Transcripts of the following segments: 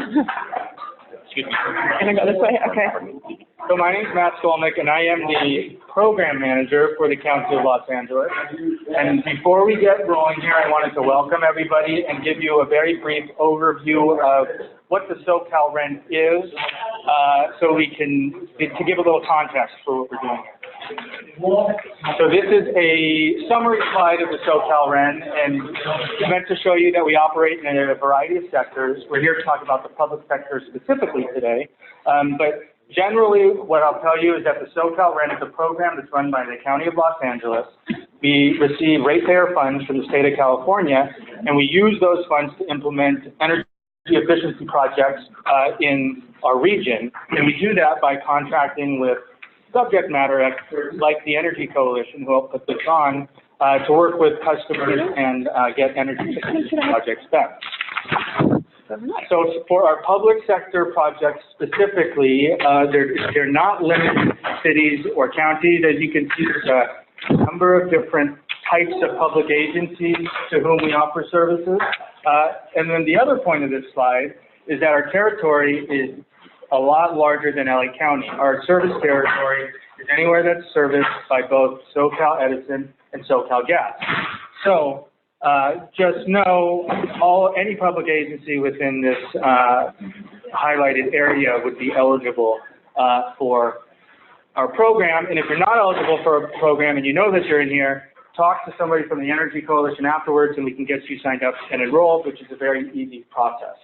Excuse me. Can I go this way? Okay. So my name is Matt Skolnick, and I am the program manager for the County of Los Angeles. And before we get rolling here, I wanted to welcome everybody and give you a very brief overview of what the SoCalREN is, so we can, to give a little context for what we're doing here. So this is a summary slide of the SoCalREN, and it's meant to show you that we operate in a variety of sectors. We're here to talk about the public sector specifically today, but generally what I'll tell you is that the SoCalREN is a program that's run by the County of Los Angeles. We receive ratepayer funds from the state of California, and we use those funds to implement energy efficiency projects in our region, and we do that by contracting with subject matter experts like the Energy Coalition, who helped put this on, to work with customers and get energy efficiency projects done. So for our public sector projects specifically, they're not limited to cities or counties. As you can see, there's a number of different types of public agencies to whom we offer services. And then the other point of this slide is that our territory is a lot larger than LA County. Our service territory is anywhere that's serviced by both SoCal Edison and SoCal Gas. So just know any public agency within this highlighted area would be eligible for our program. And if you're not eligible for a program and you know that you're in here, talk to somebody from the Energy Coalition afterwards and we can get you signed up and enrolled, which is a very easy process.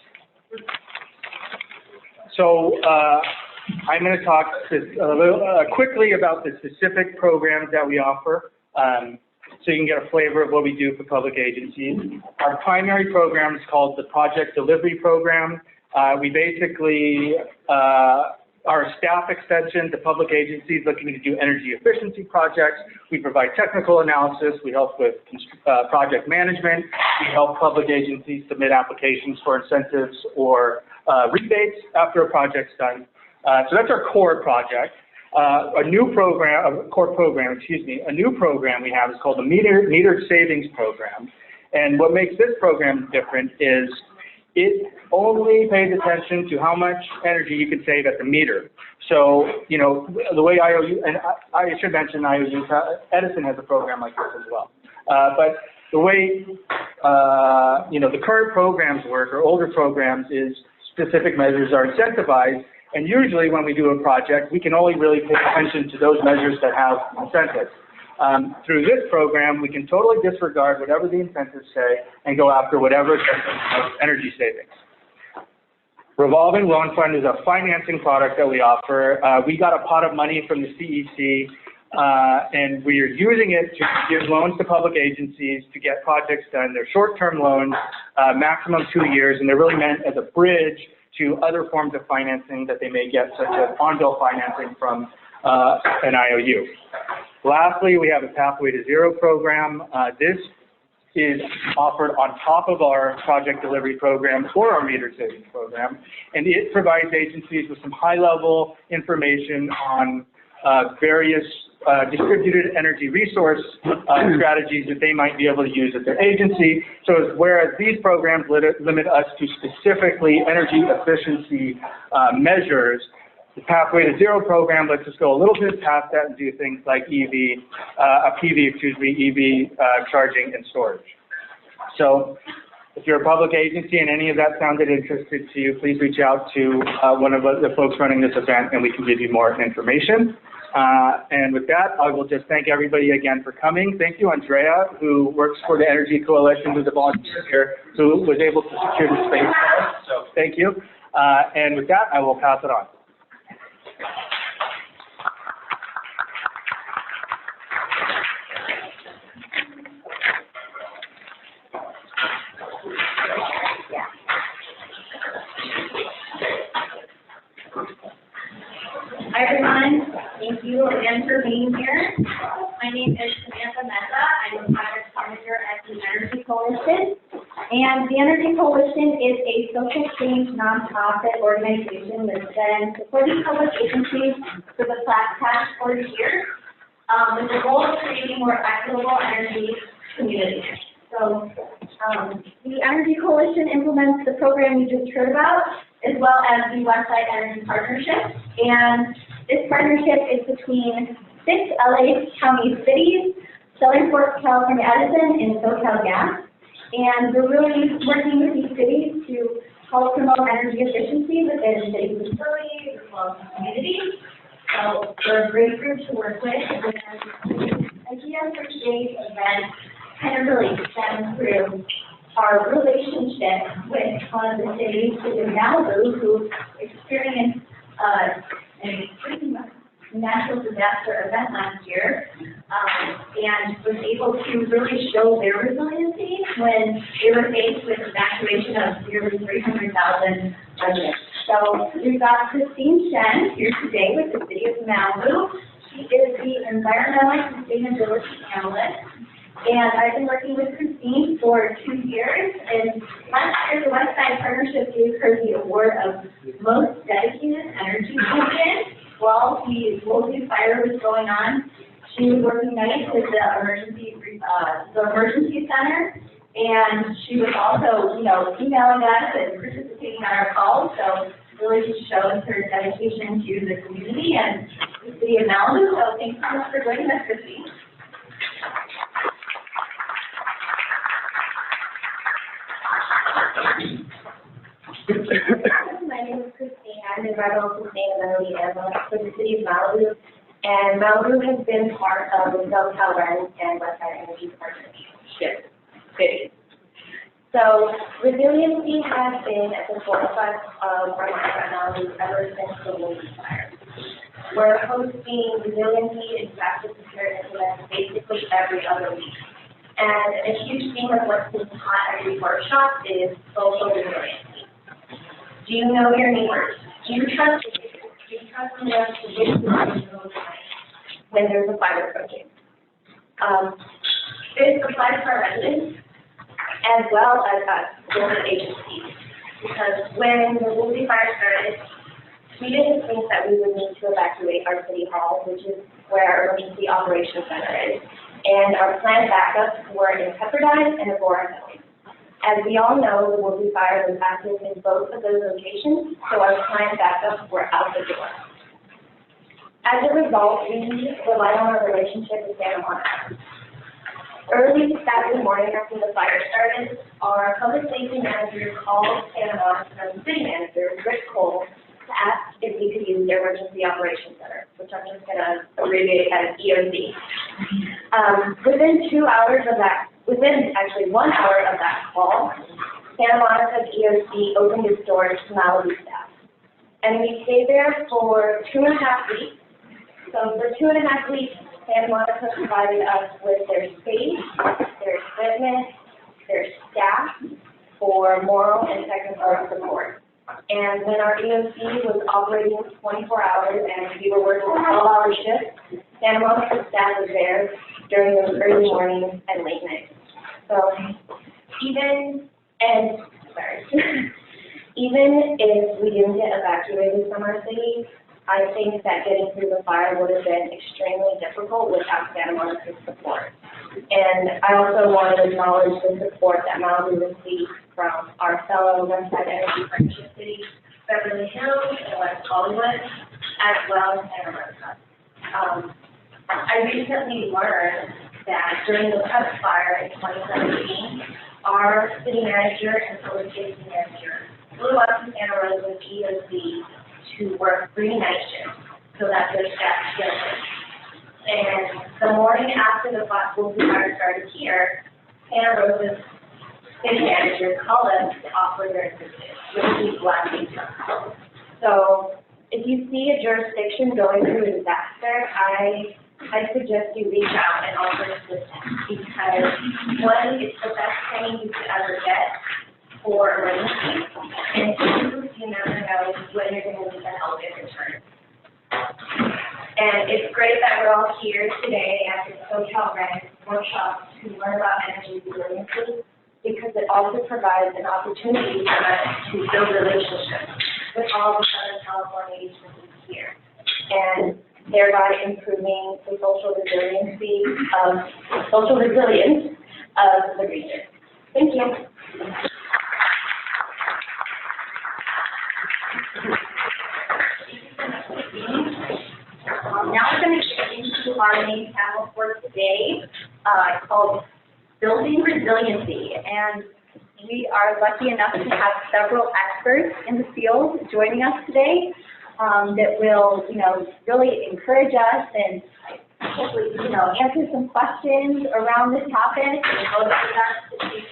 So I'm going to talk quickly about the specific programs that we offer, so you can get a flavor of what we do for public agencies. Our primary program is called the Project Delivery Program. We basically are a staff extension to public agencies looking to do energy efficiency projects. We provide technical analysis. We help with project management. We help public agencies submit applications for incentives or rebates after a project's done. So that's our core project. A new program we have is called the Metered Savings Program. And what makes this program different is it only pays attention to how much energy you can save at the meter. So, you know, the way IOU, and I should mention IOU, Edison has a program like this as well. But the way, you know, the current programs work, or older programs, is specific measures are incentivized. And usually when we do a project, we can only really pay attention to those measures that have incentives. Through this program, we can totally disregard whatever the incentives say and go after whatever energy savings. Revolving Loan Fund is a financing product that we offer. We got a pot of money from the CEC, and we are using it to give loans to public agencies to get projects done. They're short-term loans, maximum 2 years, and they're really meant as a bridge to other forms of financing that they may get, such as on-bill financing from an IOU. Lastly, we have a Pathway to Zero program. This is offered on top of our project delivery program or our meter savings program, and it provides agencies with some high-level information on various distributed energy resource strategies that they might be able to use at their agency. So whereas these programs limit us to specifically energy efficiency measures, the Pathway to Zero program lets us go a little bit past that and do things like EV charging and storage. So if you're a public agency and any of that sounded interested to you, please reach out to one of the folks running this event and we can give you more information. And with that, I will just thank everybody again for coming. Thank you, Andrea, who works for the Energy Coalition, who's a volunteer here, who was able to secure the space for us. So thank you. And with that, I will pass it on. Hi everyone, thank you again for being here. My name is Samantha Meza. I'm a project manager at the Energy Coalition. And the Energy Coalition is a social change nonprofit organization that's been supporting public agencies for the past 40 years with the goal of creating more equitable energy communities. So the Energy Coalition implements the program you just heard about, as well as the Westside Energy Partnership. And this partnership is between 6 LA County cities, Southern California Edison, and SoCalGas. And we're really working with these cities to help promote energy efficiency within city facilities as well as communities. So we're a great group to work with. And the idea for today's event kind of really stems through our relationship with one of the cities in Malibu who experienced an extreme natural disaster event last year and was able to really show their resiliency when they were faced with evacuation of nearly 300,000 residents. So we've got Christine Shen here today with the City of Malibu. She is the Environmental Sustainability Analyst. And I've been working with Christine for 2 years, and last year the Westside Partnership gave her the award of Most Dedicated Energy Champion. While the Woolsey fire was going on, she was working nights with the emergency center, and she was also, emailing us and participating on our calls. So really just shows her dedication to the community and the City of Malibu. So thanks so much for joining us, Christine. My name is Christine. I'm the Environmental Sustainability Analyst for the City of Malibu, and Malibu has been part of the SoCalREN and Westside Energy Partnership cities. So resiliency has been at the forefront of our mind at Malibu ever since the Woolsey fire. We're hosting resiliency and disaster preparedness events basically every other week. And a huge theme of what's been taught at every workshop is social resiliency. Do you know your neighbors? Do you trust your neighbors? Do you trust them enough to whisper when there's a fire approaching? This applies to our residents as well as us, government agencies. Because when the Woolsey fire started, we didn't think that we would need to evacuate our city hall, which is where our emergency operations center is. And our planned backups were in Pepperdine and Aurora County. As we all know, the Woolsey fire was active in both of those locations, so our planned backups were out the door. As a result, we relied on our relationship with Santa Monica. Early Saturday morning after the fire started, our public safety manager called Santa Monica's city manager, Rick Cole, to ask if we could use their emergency operations center, which I'm just going to abbreviate as EOC. Within 2 hours of that, within actually 1 hour of that call, Santa Monica's EOC opened its doors to Malibu staff. And we stayed there for 2.5 weeks. So for 2.5 weeks, Santa Monica provided us with their space, their equipment, their staff for moral and technical support. And when our EOC was operating 24 hours and we were working 12-hour shifts, Santa Monica staff was there during those early mornings and late nights. So even if we didn't get evacuated from our city, I think that getting through the fire would have been extremely difficult without Santa Monica's support. And I also want to acknowledge the support that Malibu received from our fellow Westside Energy Partnership cities, Beverly Hills and West Hollywood, as well as Santa Monica. I recently learned that during the Cups fire in 2017, our city manager and public safety manager flew up to Santa Rosa's EOC to work 3 night shifts so that their staff could. And the morning after the Woolsey fire started here, Santa Rosa's city manager called us to offer their assistance, which we gladly took. So if you see a jurisdiction going through a disaster, I suggest you reach out and offer assistance because, one, it's the best training you could ever get for emergency, and two, you never know when you're going to need the help in return. And it's great that we're all here today at the SoCalREN workshop to learn about energy resiliency because it also provides an opportunity for us to build relationships with all the Southern California agencies here, and thereby improving the social resilience of the region. Thank you. our main panel for today, called Building Resiliency. And we are lucky enough to have several experts in the field joining us today that will, really encourage us and hopefully, answer some questions around this topic and motivate us to take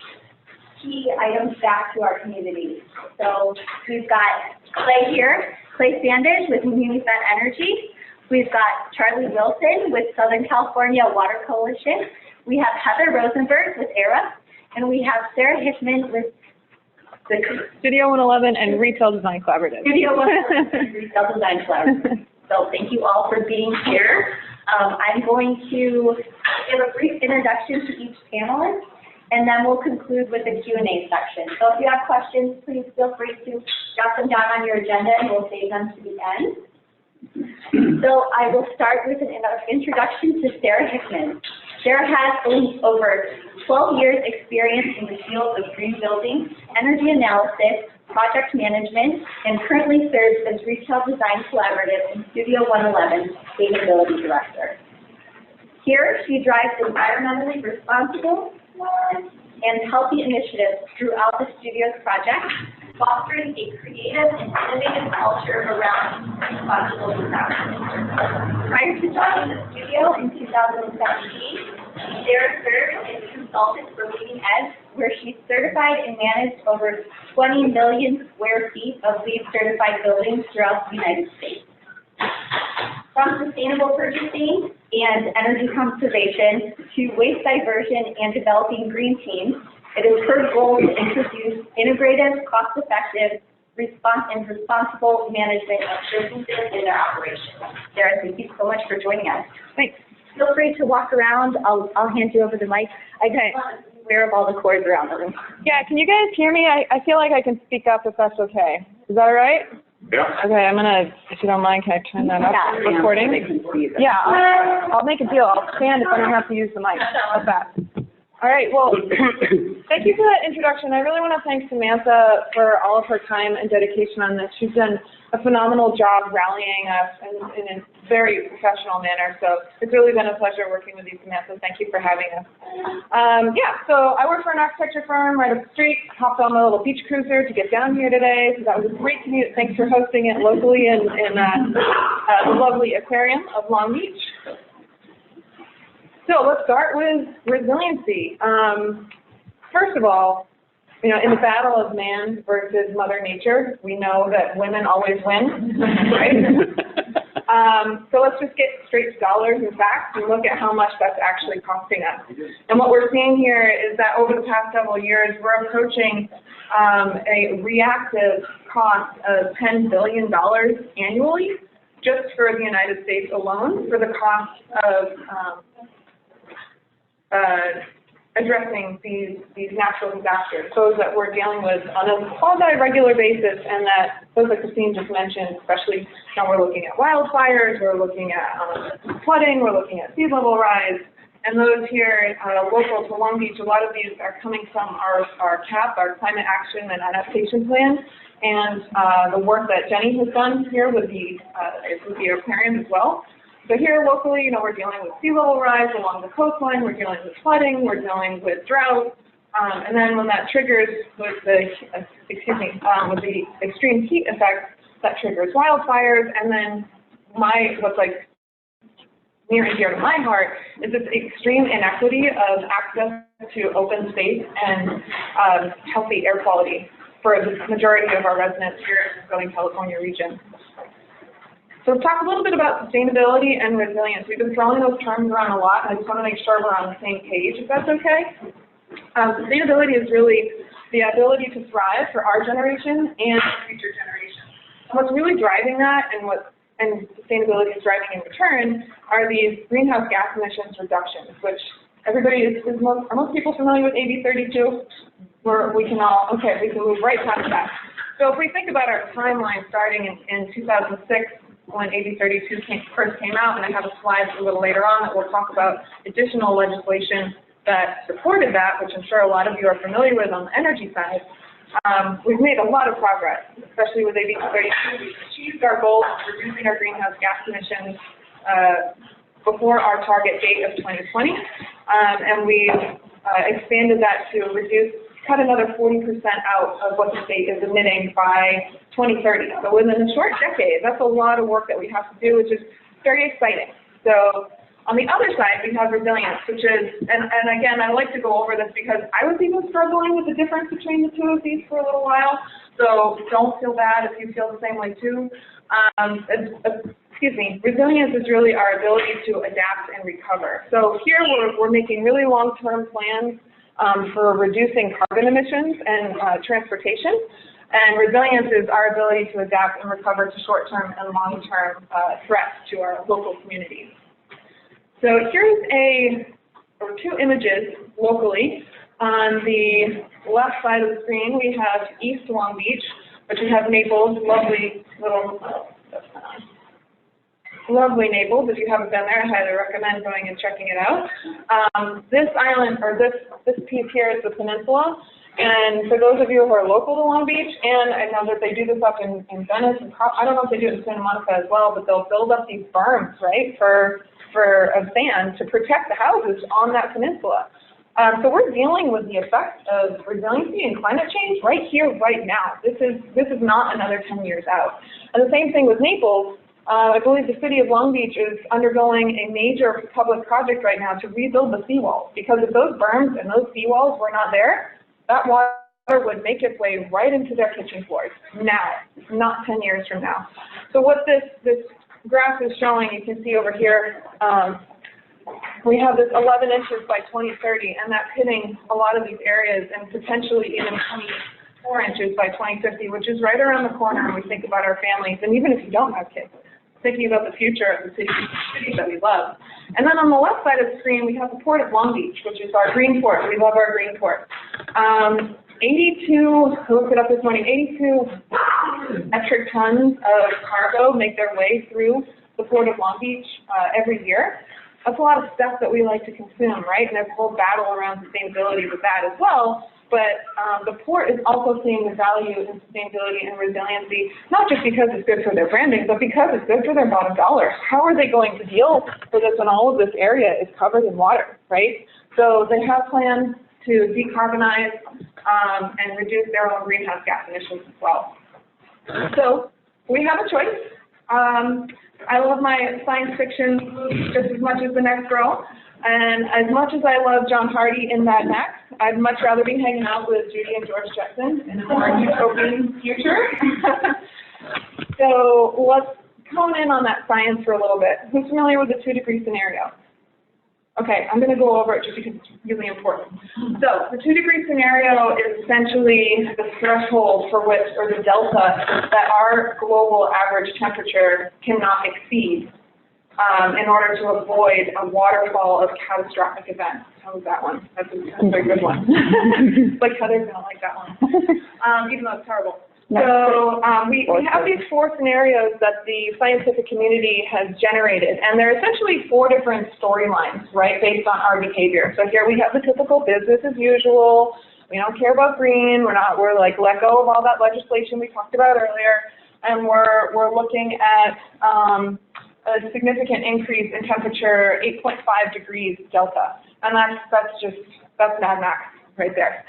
key items back to our community. So we've got Clay here, Clay Sanders with Unifed Energy. We've got Charlie Wilson with Southern California Water Coalition. We have Heather Rosenberg with ERA, and we have Sarah Hickman with the Studio 111 and Retail Design Collaborative. Studio 111 and Retail Design Collaborative. So thank you all for being here. I'm going to give a brief introduction to each panelist, and then we'll conclude with the Q&A section. So if you have questions, please feel free to jot them down on your agenda, and we'll save them to the end. So I will start with an introduction to Sarah Hickman. Sarah has over 12 years experience in the field of green building, energy analysis, project management, and currently serves as Retail Design Collaborative and Studio 111 Sustainability Director. Here, she drives environmentally responsible and healthy initiatives throughout the studio's projects, fostering a creative and innovative culture around responsible design. Prior to joining the studio in 2017, Sarah served as a consultant for Leading Edge, where she certified and managed over 20 million square feet of LEED certified buildings throughout the United States. From sustainable purchasing and energy conservation to waste diversion and developing green teams, it is her goal to introduce integrative, cost-effective, responsible management of businesses in their operations. Sarah, thank you so much for joining us. Thanks. Feel free to walk around. I'll hand you over the mic. Okay. Aware of all the cords around the room. Yeah, can you guys hear me? I feel like I can speak up if that's okay. Is that all right? Yeah. Okay, I'm gonna, if you don't mind, can I turn that up? Yeah. Recording? Yeah, I'll make a deal. I'll stand if I don't have to use the mic. How's that? All right, well, thank you for that introduction. I really want to thank Samantha for all of her time and dedication on this. She's done a phenomenal job rallying us in a very professional manner, so it's really been a pleasure working with you, Samantha. Thank you for having us. So I work for an architecture firm right up the street. I hopped on my little beach cruiser to get down here today, so that was a great commute. Thanks for hosting it locally in the lovely aquarium of Long Beach. So let's start with resiliency. First of all, in the battle of man versus Mother Nature, we know that women always win, right? So let's just get straight to dollars and facts and look at how much that's actually costing us. And what we're seeing here is that over the past several years, we're approaching a reactive cost of $10 billion annually just for the United States alone for the cost of addressing these natural disasters, those that we're dealing with on a quasi-regular basis, and that those that Christine just mentioned, especially now we're looking at wildfires, we're looking at flooding, we're looking at sea level rise, and those here local to Long Beach, a lot of these are coming from our CAP, our Climate Action and Adaptation Plan, and the work that Jenny has done here with the aquarium as well. So here locally, we're dealing with sea level rise along the coastline, we're dealing with flooding, we're dealing with drought, and then when that triggers with the extreme heat effect, that triggers wildfires, and then what's like near and dear to my heart is this extreme inequity of access to open space and healthy air quality for the majority of our residents here in the Southern California region. So let's talk a little bit about sustainability and resilience. We've been throwing those terms around a lot, and I just want to make sure we're on the same page, if that's okay. Sustainability is really the ability to thrive for our generation and future generations. And what's really driving that and sustainability is driving in return are these greenhouse gas emissions reductions, which everybody are most people familiar with AB 32? We can move right past that. So if we think about our timeline starting in 2006, when AB 32 first came out, and I have a slide a little later on that will talk about additional legislation that supported that, which I'm sure a lot of you are familiar with on the energy side. We've made a lot of progress, especially with AB 32. We've achieved our goal of reducing our greenhouse gas emissions before our target date of 2020, and we've expanded that to cut another 40% out of what the state is emitting by 2030. So within a short decade, that's a lot of work that we have to do, which is very exciting. So on the other side, we have resilience, which is, and again, I like to go over this because I was even struggling with the difference between the two of these for a little while, so don't feel bad if you feel the same way too. Resilience is really our ability to adapt and recover. So here we're making really long-term plans for reducing carbon emissions and transportation. And resilience is our ability to adapt and recover to short-term and long-term threats to our local communities. So here's two images locally. On the left side of the screen, we have East Long Beach, which we have Naples, lovely Naples. If you haven't been there, I highly recommend going and checking it out. This island, or this piece here, is the peninsula. And for those of you who are local to Long Beach, and I know that they do this up in Venice, and I don't know if they do it in Santa Monica as well, but they'll build up these berms, right, for a sand to protect the houses on that peninsula. So we're dealing with the effects of resiliency and climate change right here, right now. This is not another 10 years out. And the same thing with Naples. I believe the city of Long Beach is undergoing a major public project right now to rebuild the seawalls, because if those berms and those seawalls were not there, that water would make its way right into their kitchen floors now, not 10 years from now. So what this graph is showing, you can see over here, we have this 11 inches by 2030, and that's hitting a lot of these areas, and potentially even 24 inches by 2050, which is right around the corner when we think about our families, and even if you don't have kids, thinking about the future of the city that we love. And then on the left side of the screen, we have the Port of Long Beach, which is our green port. We love our green port. 82, I looked it up this morning, 82 metric tons of cargo make their way through the Port of Long Beach every year. That's a lot of stuff that we like to consume, right? And there's a whole battle around sustainability with that as well. But the port is also seeing the value in sustainability and resiliency, not just because it's good for their branding, but because it's good for their bottom dollar. How are they going to deal with this when all of this area is covered in water, right? So they have plans to decarbonize and reduce their own greenhouse gas emissions as well. So we have a choice. I love my science fiction just as much as the next girl. And as much as I love John Hardy in Mad Max, I'd much rather be hanging out with Judy and George Jetson in a more utopian future. So let's hone in on that science for a little bit. Who's familiar with the 2-degree scenario? Okay, I'm going to go over it just because it's really important. So the 2-degree scenario is essentially the threshold for which, or the delta, that our global average temperature cannot exceed in order to avoid a waterfall of catastrophic events. How was that one? That's a very good one. Like Heather's going to like that one, even though it's terrible. So we have these 4 scenarios that the scientific community has generated, and they're essentially 4 different storylines, right, based on our behavior. So here we have the typical business as usual. We don't care about green. We're like, let go of all that legislation we talked about earlier, and we're looking at a significant increase in temperature, 8.5 degrees delta, and that's Mad Max right there.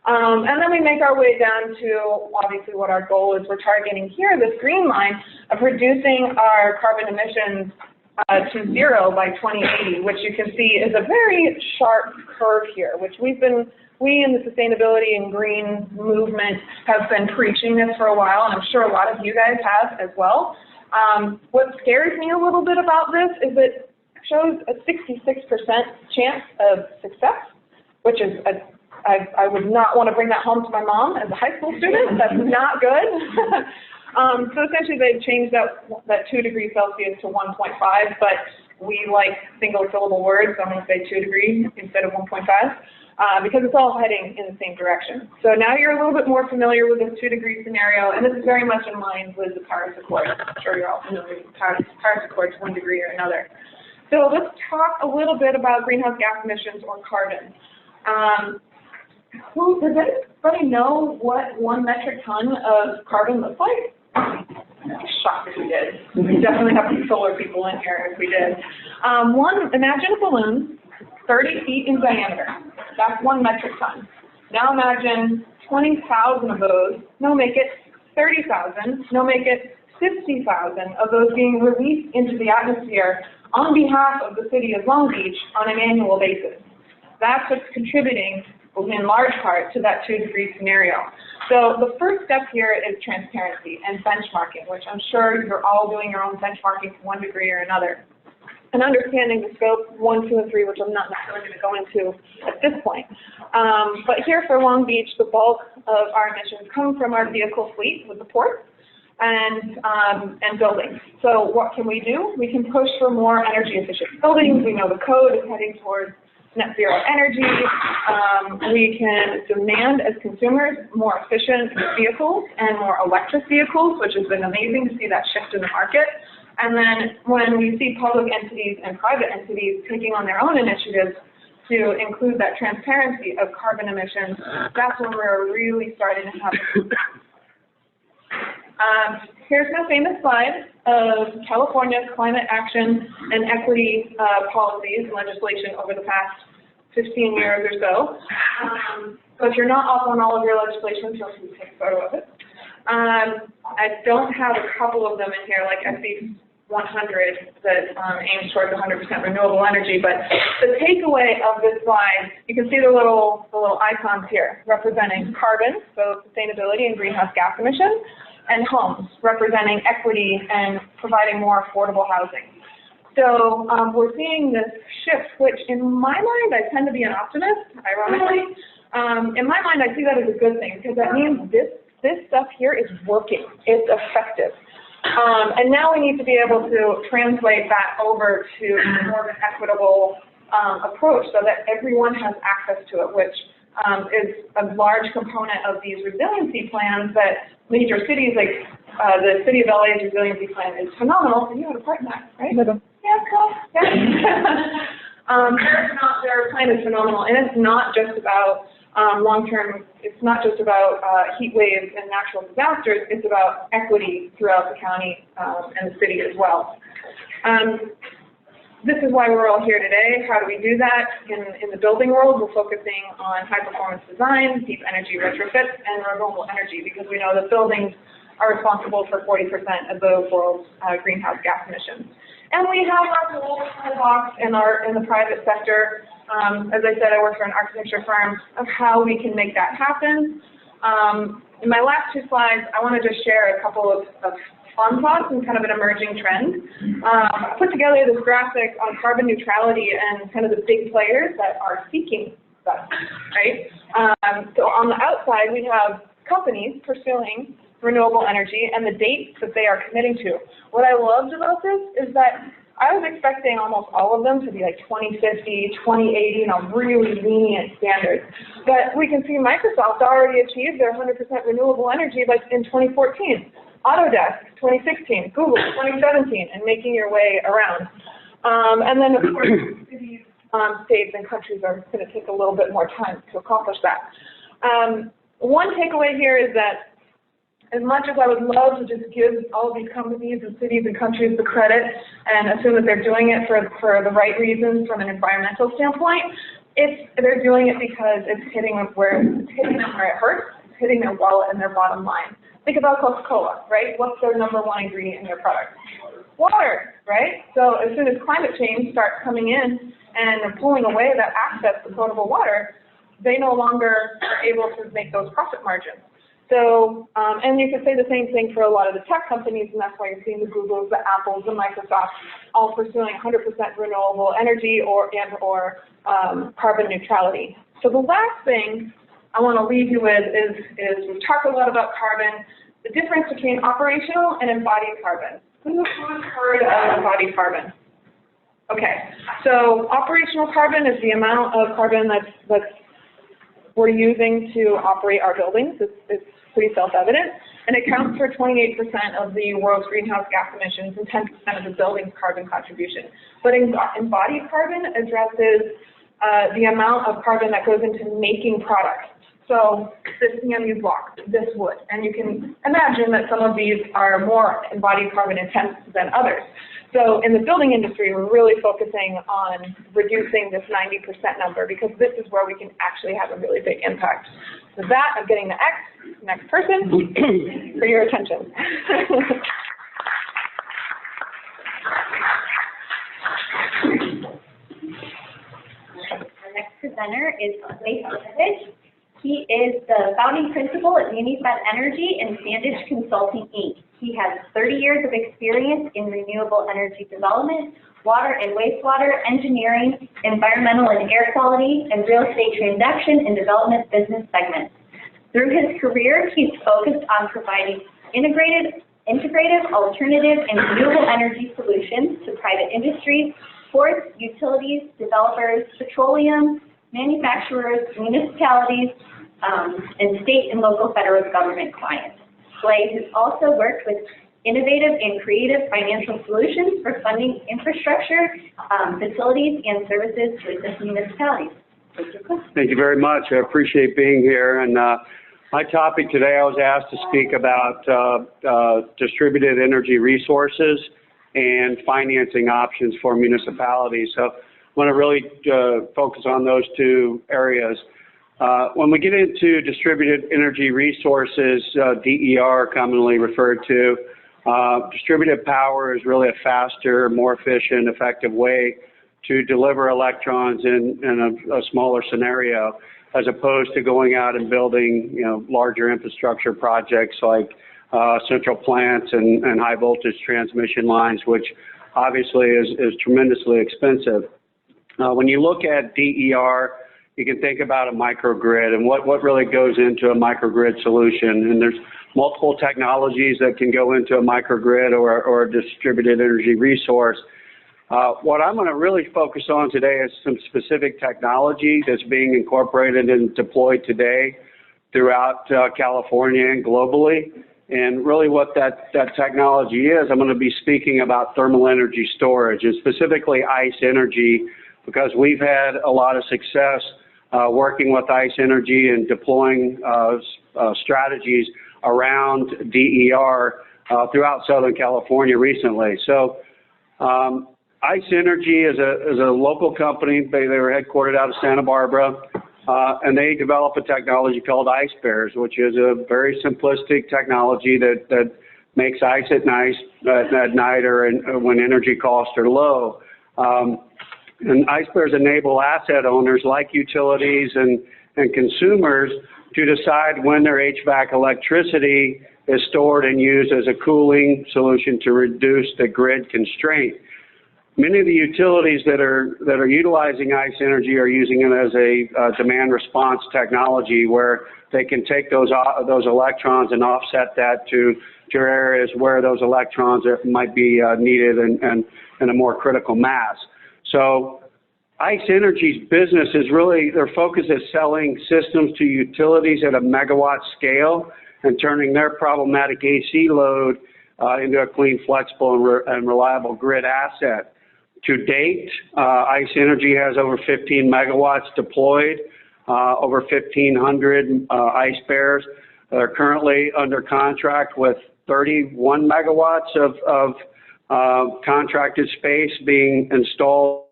And then we make our way down to obviously what our goal is. We're targeting here this green line of reducing our carbon emissions to 0 by 2080, which you can see is a very sharp curve here, which we in the sustainability and green movement have been preaching this for a while, and I'm sure a lot of you guys have as well. What scares me a little bit about this is it shows a 66% chance of success, which is I would not want to bring that home to my mom as a high school student. That's not good. So essentially they've changed that 2 degrees Celsius to 1.5, but we like single syllable words, so I'm going to say 2 degrees instead of 1.5. Because it's all heading in the same direction. So now you're a little bit more familiar with this 2-degree scenario, and this is very much in line with the Paris Accord. I'm sure you're all familiar with the Paris Accord to one degree or another. So let's talk a little bit about greenhouse gas emissions or carbon. Does anybody know what 1 metric ton of carbon looks like? I'd be shocked if we did. We definitely have some solar people in here if we did. Imagine a balloon 30 feet in diameter. That's 1 metric ton. Now imagine 20,000 of those, no make it 30,000, no make it 50,000 of those being released into the atmosphere on behalf of the city of Long Beach on an annual basis. That's what's contributing in large part to that 2-degree scenario. So the first step here is transparency and benchmarking, which I'm sure you're all doing your own benchmarking to 1 degree or another. And understanding the scope 1, 2, and 3, which I'm not necessarily going to go into at this point. But here for Long Beach, the bulk of our emissions come from our vehicle fleet with the port and buildings. So what can we do? We can push for more energy efficient buildings. We know the code is heading towards net zero energy. We can demand as consumers more efficient vehicles and more electric vehicles, which has been amazing to see that shift in the market. And then when we see public entities and private entities taking on their own initiatives to include that transparency of carbon emissions, that's when we're really starting to have. Here's my famous slide of California's climate action and equity policies and legislation over the past 15 years or so. So if you're not up on all of your legislation, feel free to take a photo of it. I don't have a couple of them in here, like SB 100 that aims towards 100% renewable energy, but the takeaway of this slide, you can see the little icons here representing carbon, so sustainability and greenhouse gas emissions, and homes, representing equity and providing more affordable housing. So we're seeing this shift, which in my mind, I tend to be an optimist, ironically. In my mind, I see that as a good thing, because that means this stuff here is working. It's effective. And now we need to be able to translate that over to more of an equitable approach so that everyone has access to it, which is a large component of these resiliency plans that major cities, like the City of LA's resiliency plan is phenomenal. And you had a part in that, right? Yeah, cool. Yeah. Their plan is phenomenal, and it's not just about long-term, it's not just about heat waves and natural disasters, it's about equity throughout the county and the city as well. This is why we're all here today. How do we do that? In the building world, we're focusing on high-performance design, deep energy retrofits, and renewable energy, because we know that buildings are responsible for 40% of the world's greenhouse gas emissions. And we have our little toolbox in the private sector. As I said, I work for an architecture firm of how we can make that happen. In my last 2 slides, I want to just share a couple of fun thoughts and kind of an emerging trend. I put together this graphic on carbon neutrality and kind of the big players that are seeking that, right? So on the outside, we have companies pursuing renewable energy and the dates that they are committing to. What I loved about this is that I was expecting almost all of them to be like 2050, 2080, really lenient standards. But we can see Microsoft already achieved their 100% renewable energy in 2014. Autodesk, 2016, Google, 2017, and making your way around. And then, of course, cities, states, and countries are going to take a little bit more time to accomplish that. One takeaway here is that as much as I would love to just give all of these companies and cities and countries the credit and assume that they're doing it for the right reasons from an environmental standpoint, they're doing it because it's hitting them where it hurts, it's hitting their wallet and their bottom line. Think about Coca-Cola, right? What's their #1 ingredient in their product? Water, right? So as soon as climate change starts coming in and pulling away that access to potable water, they no longer are able to make those profit margins. So, and you could say the same thing for a lot of the tech companies, and that's why you're seeing the Googles, the Apples, the Microsofts all pursuing 100% renewable energy or carbon neutrality. So the last thing I want to leave you with is we've talked a lot about carbon, the difference between operational and embodied carbon. Who's heard of embodied carbon? Okay, so operational carbon is the amount of carbon that's we're using to operate our buildings. It's pretty self-evident, and it accounts for 28% of the world's greenhouse gas emissions and 10% of the building's carbon contribution. But embodied carbon addresses the amount of carbon that goes into making products. So this CMU block, this wood, and you can imagine that some of these are more embodied carbon intense than others. So in the building industry, we're really focusing on reducing this 90% number because this is where we can actually have a really big impact. With that, I'm getting the next person for your attention. Our next presenter is Clay Savage. He is the founding principal at Unified Energy and Sandage Consulting, Inc. He has 30 years of experience in renewable energy development, water and wastewater, engineering, environmental and air quality, and real estate transaction and development business segments. Through his career, he's focused on providing integrative, alternative, and renewable energy solutions to private industries, ports, utilities, developers, petroleum, manufacturers, municipalities, and state and local federal government clients. Clay has also worked with innovative and creative financial solutions for funding infrastructure, facilities, and services to assist municipalities. Thank you very much. I appreciate being here. And my topic today, I was asked to speak about distributed energy resources and financing options for municipalities. So I want to really focus on those two areas. When we get into distributed energy resources, DER commonly referred to, distributed power is really a faster, more efficient, effective way to deliver electrons in a smaller scenario, as opposed to going out and building, larger infrastructure projects like central plants and high voltage transmission lines, which obviously is tremendously expensive. When you look at DER, you can think about a microgrid and what really goes into a microgrid solution. And there's multiple technologies that can go into a microgrid or a distributed energy resource. What I'm going to really focus on today is some specific technology that's being incorporated and deployed today throughout California and globally. And really what that technology is, I'm going to be speaking about thermal energy storage, and specifically ICE energy, because we've had a lot of success working with ICE energy and deploying strategies around DER throughout Southern California recently. So ICE Energy is a local company. They were headquartered out of Santa Barbara, and they develop a technology called ice bears, which is a very simplistic technology that makes ice at night or when energy costs are low. And ice bears enable asset owners like utilities and consumers to decide when their HVAC electricity is stored and used as a cooling solution to reduce the grid constraint. Many of the utilities that are utilizing ICE energy are using it as a demand response technology, where they can take those electrons and offset that to areas where those electrons might be needed and in a more critical mass. So ICE Energy's business is really, their focus is selling systems to utilities at a megawatt scale and turning their problematic AC load into a clean, flexible, and reliable grid asset. To date, ICE Energy has over 15 megawatts deployed, over 1,500 ice bears. They're currently under contract with 31 megawatts of contracted space being installed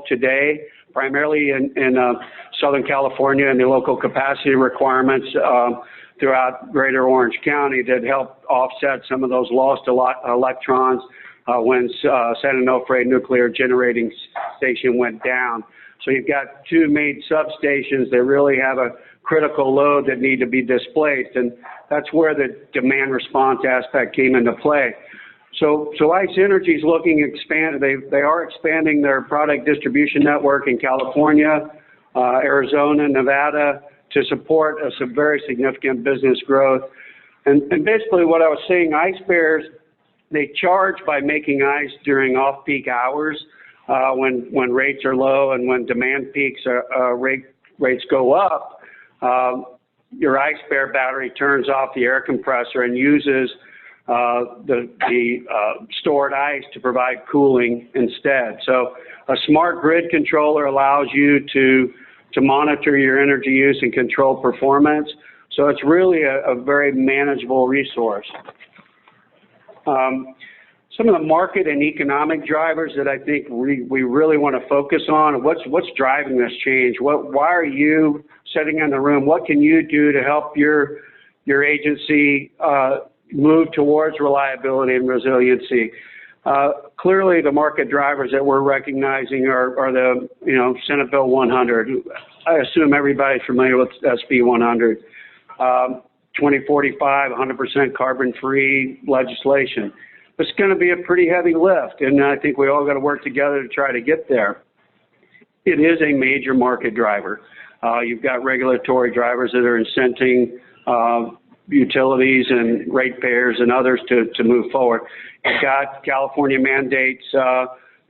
today, primarily in Southern California, and the local capacity requirements throughout Greater Orange County that help offset some of those lost electrons when San Onofre Nuclear Generating Station went down. So you've got two main substations that really have a critical load that need to be displaced, and that's where the demand response aspect came into play. So ICE Energy is looking to expand. They are expanding their product distribution network in California, Arizona, Nevada to support some very significant business growth. And basically what I was saying, ice bears, they charge by making ice during off-peak hours when rates are low and when demand peaks, rates go up. Your ice bear battery turns off the air compressor and uses the stored ice to provide cooling instead. So a smart grid controller allows you to to monitor your energy use and control performance. So it's really a very manageable resource. Some of the market and economic drivers that I think we really want to focus on, what's driving this change? Why are you sitting in the room? What can you do to help your agency move towards reliability and resiliency? Clearly, the market drivers that we're recognizing are the, Senate Bill 100. I assume everybody's familiar with SB 100. 2045, 100% carbon-free legislation. It's going to be a pretty heavy lift, and I think we all got to work together to try to get there. It is a major market driver. You've got regulatory drivers that are incenting utilities and ratepayers and others to move forward. You've got California mandates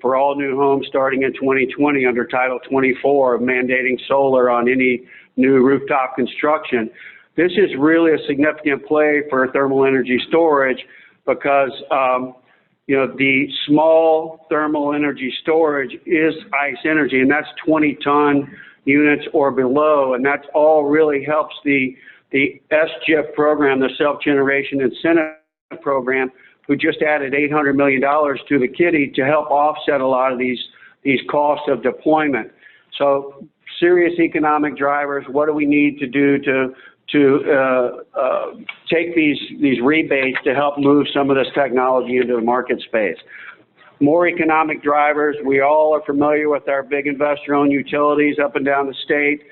for all new homes starting in 2020 under Title 24 of mandating solar on any new rooftop construction. This is really a significant play for thermal energy storage because, the small thermal energy storage is ICE energy, and that's 20-ton units or below, and that's all really helps the SGIP program, the Self-Generation Incentive Program, who just added $800 million to the kitty to help offset a lot of these costs of deployment. So serious economic drivers, what do we need to do to take these rebates to help move some of this technology into the market space? More economic drivers. We all are familiar with our big investor-owned utilities up and down the state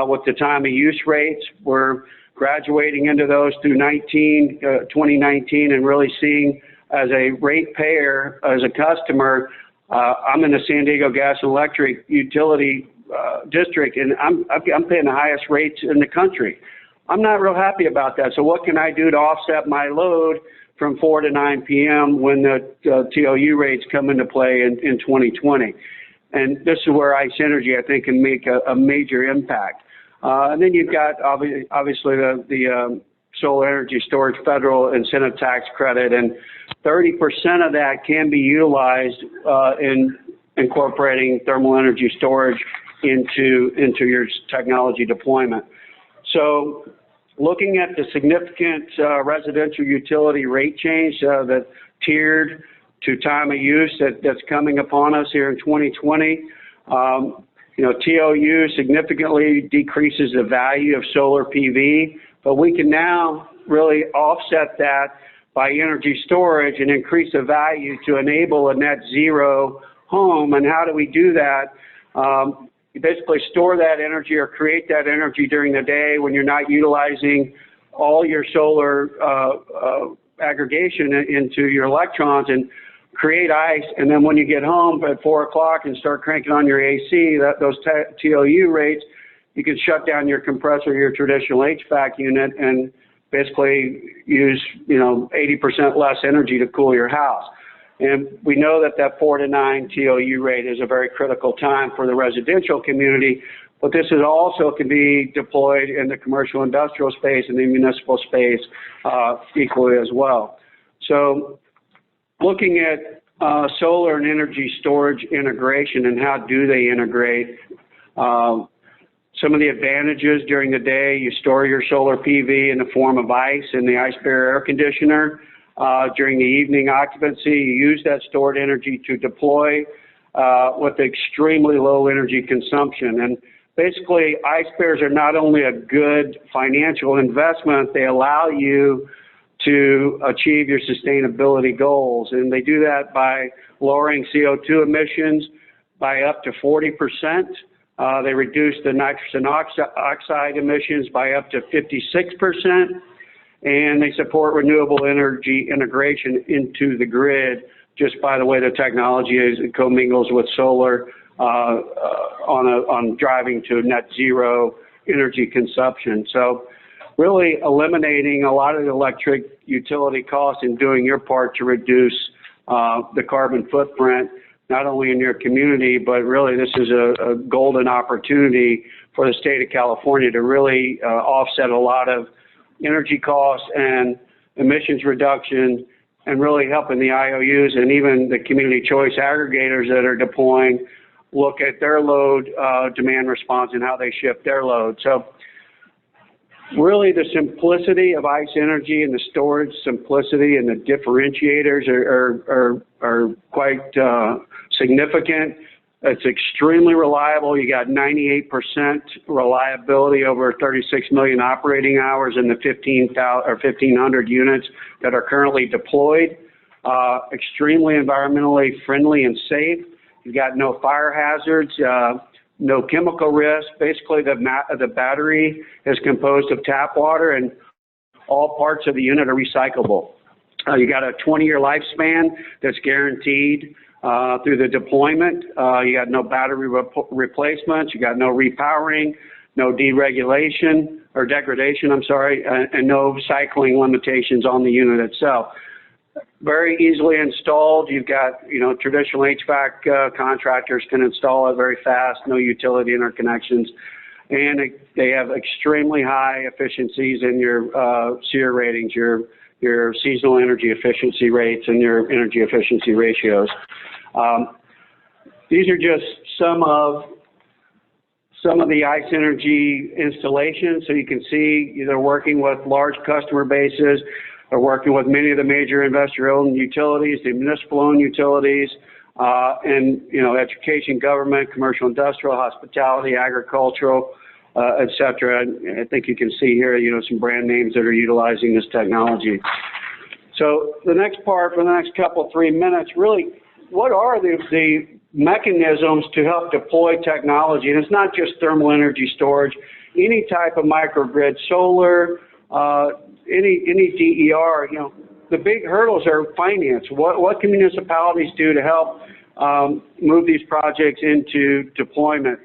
with the time of use rates. We're graduating into those through 2019 and really seeing as a ratepayer, as a customer, I'm in the San Diego Gas and Electric utility district, and I'm paying the highest rates in the country. I'm not real happy about that. So what can I do to offset my load from 4 to 9 p.m. when the TOU rates come into play in 2020? And this is where ICE Energy, I think, can make a major impact. And then you've got, obviously, the solar energy storage federal incentive tax credit, and 30% of that can be utilized in incorporating thermal energy storage into your technology deployment. So looking at the significant residential utility rate change, that tiered to time of use that's coming upon us here in 2020, TOU significantly decreases the value of solar PV, but we can now really offset that by energy storage and increase the value to enable a net zero home. And how do we do that? You basically store that energy or create that energy during the day when you're not utilizing all your solar aggregation into your electrons, and create ice. And then when you get home at 4 o'clock and start cranking on your AC, those TOU rates, you can shut down your compressor, your traditional HVAC unit, and basically use 80% less energy to cool your house. And we know that 4 to 9 TOU rate is a very critical time for the residential community, but this is also can be deployed in the commercial industrial space and the municipal space equally as well. So looking at solar and energy storage integration and how do they integrate, some of the advantages during the day, you store your solar PV in the form of ice in the ice barrier air conditioner. During the evening occupancy, you use that stored energy to deploy with extremely low energy consumption. And basically, ice barriers are not only a good financial investment, they allow you to achieve your sustainability goals. And they do that by lowering CO2 emissions by up to 40%. They reduce the nitrogen oxide emissions by up to 56%. And they support renewable energy integration into the grid just by the way the technology is, it commingles with solar on driving to net zero energy consumption. So really eliminating a lot of the electric utility costs and doing your part to reduce the carbon footprint, not only in your community, but really this is a golden opportunity for the state of California to really offset a lot of energy costs and emissions reduction, and really helping the IOUs and even the community choice aggregators that are deploying look at their load demand response and how they shift their load. So really the simplicity of ICE Energy and the storage simplicity and the differentiators are quite significant. It's extremely reliable. You got 98% reliability over 36 million operating hours in the 1,500 units that are currently deployed. Extremely environmentally friendly and safe. You've got no fire hazards, no chemical risk. Basically, the battery is composed of tap water, and all parts of the unit are recyclable. You got a 20-year lifespan that's guaranteed through the deployment. You got no battery replacements. You got no repowering, no deregulation or degradation, I'm sorry, and no cycling limitations on the unit itself. Very easily installed. You've got, traditional HVAC contractors can install it very fast, no utility interconnections. And they have extremely high efficiencies in your SEER ratings, your seasonal energy efficiency rates and your energy efficiency ratios. These are just some of the ICE Energy installations. So you can see they're working with large customer bases. They're working with many of the major investor-owned utilities, the municipal-owned utilities, and, education, government, commercial, industrial, hospitality, agricultural, et cetera. And I think you can see here, some brand names that are utilizing this technology. So the next part for the next couple, 3 minutes, really, what are the mechanisms to help deploy technology? And it's not just thermal energy storage, any type of microgrid, solar, any DER, the big hurdles are finance. What can municipalities do to help move these projects into deployment?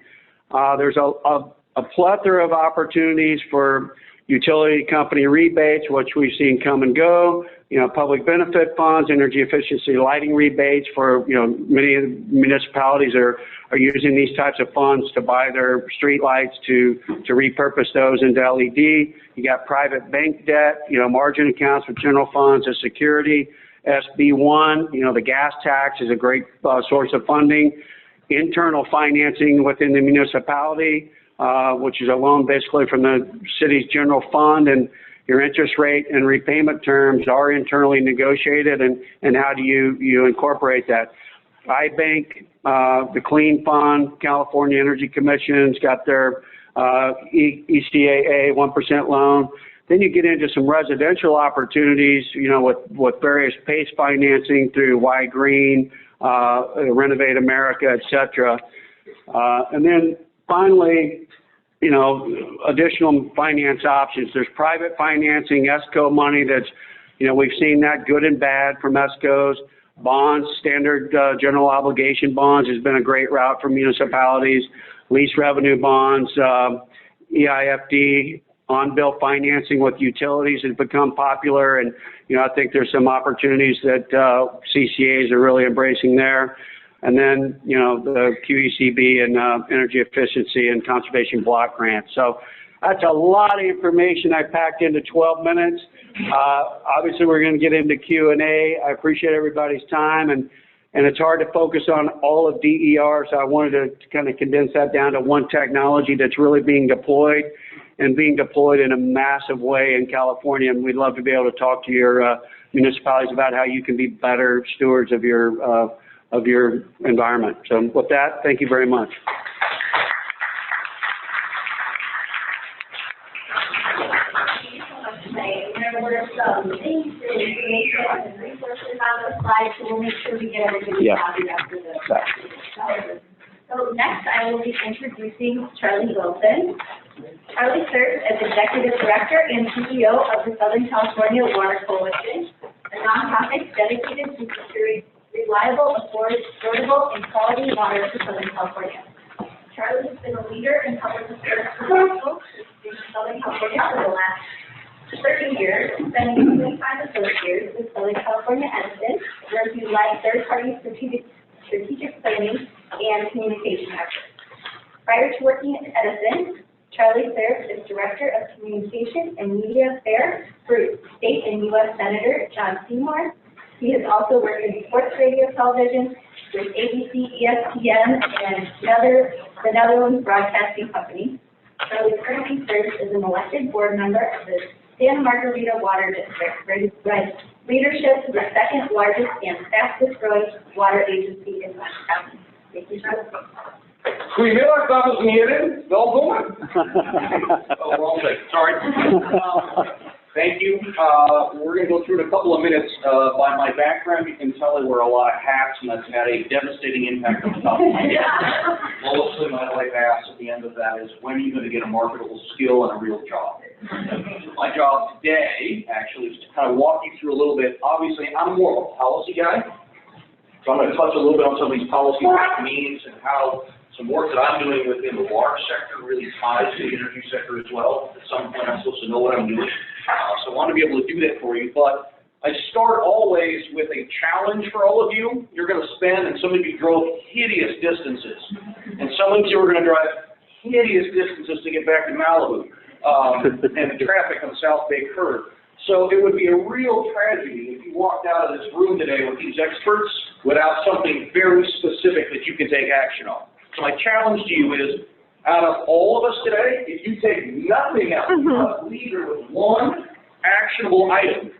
There's a plethora of opportunities for utility company rebates, which we've seen come and go, public benefit funds, energy efficiency lighting rebates for, many municipalities are using these types of funds to buy their street lights to repurpose those into LED. You got private bank debt, margin accounts for general funds as security, SB1, the gas tax is a great source of funding, internal financing within the municipality, which is a loan basically from the city's general fund, and your interest rate and repayment terms are internally negotiated, and how do you incorporate that? iBank, the Clean Fund, California Energy Commission's got their ECAA 1% loan. Then you get into some residential opportunities, with various PACE financing through Y Green, Renovate America, et cetera. And then finally, additional finance options. There's private financing, ESCO money that's, we've seen that good and bad from ESCOs. Bonds, standard general obligation bonds has been a great route for municipalities. Lease revenue bonds, EIFD, on-bill financing with utilities has become popular, and I think there's some opportunities that CCAs are really embracing there. And then, the QECB and energy efficiency and conservation block grants. So that's a lot of information I packed into 12 minutes. Obviously, we're going to get into Q&A. I appreciate everybody's time, and it's hard to focus on all of DER, so I wanted to kind of condense that down to one technology that's really being deployed in a massive way in California. And we'd love to be able to talk to your municipalities about how you can be better stewards of your environment. So with that, thank you very much. There were some links and information and resources on the slide, so we'll make sure we get everybody copied after this. So next, I will be introducing Charlie Wilson. Charlie serves as Executive Director and CEO of the Southern California Water Coalition, a nonprofit dedicated to securing reliable, affordable, and quality water for Southern California. Charlie has been a leader in public affairs professionals in Southern California for the last 30 years, spending 25 of those years with Southern California Edison, where he led third-party strategic planning and communication efforts. Prior to working at Edison, Charlie served as Director of Communication and Media Affairs for State and U.S. Senator John Seymour. He has also worked in sports radio, television, with ABC, ESPN, and the Netherlands Broadcasting Company. Charlie currently serves as an elected board member of the Santa Margarita Water District, leadership to the second largest and fastest growing water agency in West County. Thank you, Charlie. Goedemiddag, dames en heren. Welkom. Oh, wrong thing. Sorry. Thank you. We're going to go through in a couple of minutes. By my background, you can tell I wear a lot of hats, and that's had a devastating impact on the top of my head. Mostly my life asks at the end of that is, when are you going to get a marketable skill and a real job? My job today, actually, is to kind of walk you through a little bit. Obviously, I'm more of a policy guy, so I'm going to touch a little bit on some of these policy means and how some work that I'm doing within the water sector really ties to the energy sector as well. At some point, I'm supposed to know what I'm doing. So I want to be able to do that for you. But I start always with a challenge for all of you. You're going to spend, and some of you drove hideous distances. And some of you are going to drive hideous distances to get back to Malibu. And the traffic on the South Bay curve. So it would be a real tragedy if you walked out of this room today with these experts without something very specific that you can take action on. So my challenge to you is, out of all of us today, if you take nothing else, you must leave here with one actionable item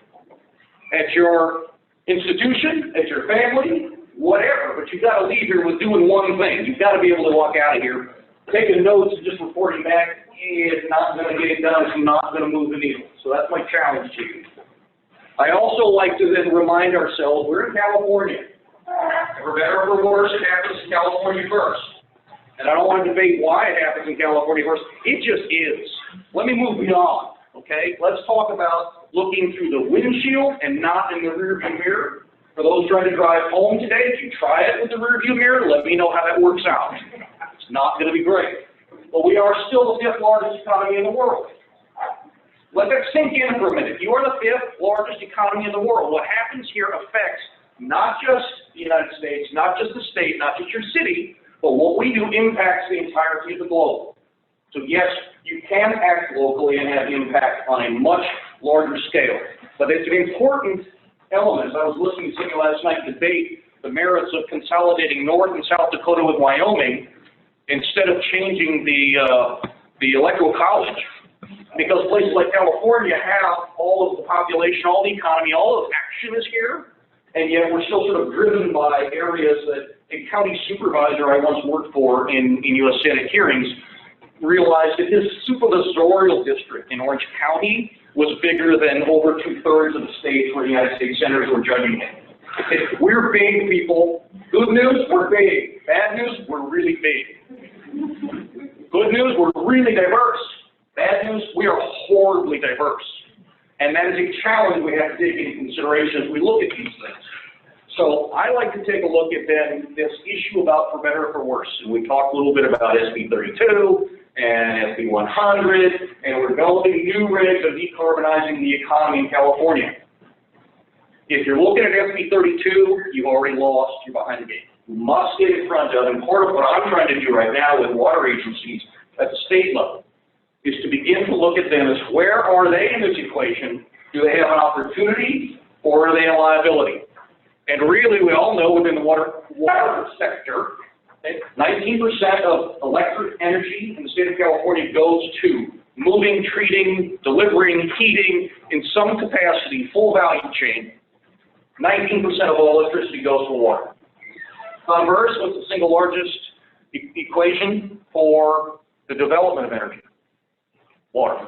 at your institution, at your family, whatever, but you've got to leave here with doing one thing. You've got to be able to walk out of here, taking notes and just reporting back, it's not going to get it done, it's not going to move the needle. So that's my challenge to you. I also like to then remind ourselves, we're in California. For better or for worse, it happens in California first. And I don't want to debate why it happens in California first. It just is. Let me move beyond, okay? Let's talk about looking through the windshield and not in the rearview mirror. For those trying to drive home today, if you try it with the rearview mirror, let me know how that works out. It's not going to be great. But we are still the 5th largest economy in the world. Let that sink in for a minute. You are the 5th largest economy in the world. What happens here affects not just the United States, not just the state, not just your city, but what we do impacts the entirety of the globe. So yes, you can act locally and have impact on a much larger scale. But it's an important element. I was listening to somebody last night debate the merits of consolidating North and South Dakota with Wyoming instead of changing the electoral college. Because places like California have all of the population, all the economy, all of action is here, and yet we're still sort of driven by areas that a county supervisor I once worked for in U.S. Senate hearings realized that his supervisorial district in Orange County was bigger than over 2/3 of the states where the United States senators were judging him. We're big, people. Good news, we're big. Bad news, we're really big. Good news, we're really diverse. Bad news, we are horribly diverse. And that is a challenge we have to take into consideration as we look at these things. So I like to take a look at then this issue about for better or for worse. And we talked a little bit about SB 32 and SB 100, and we're developing new regs of decarbonizing the economy in California. If you're looking at SB 32, you've already lost, you're behind the game. You must get in front of, and part of what I'm trying to do right now with water agencies at the state level is to begin to look at them as where are they in this equation? Do they have an opportunity or are they a liability? And really, we all know within the water sector, 19% of electric energy in the state of California goes to moving, treating, delivering, heating, in some capacity, full value chain. 19% of all electricity goes for water. Converse, what's the single largest equation for the development of energy? Water.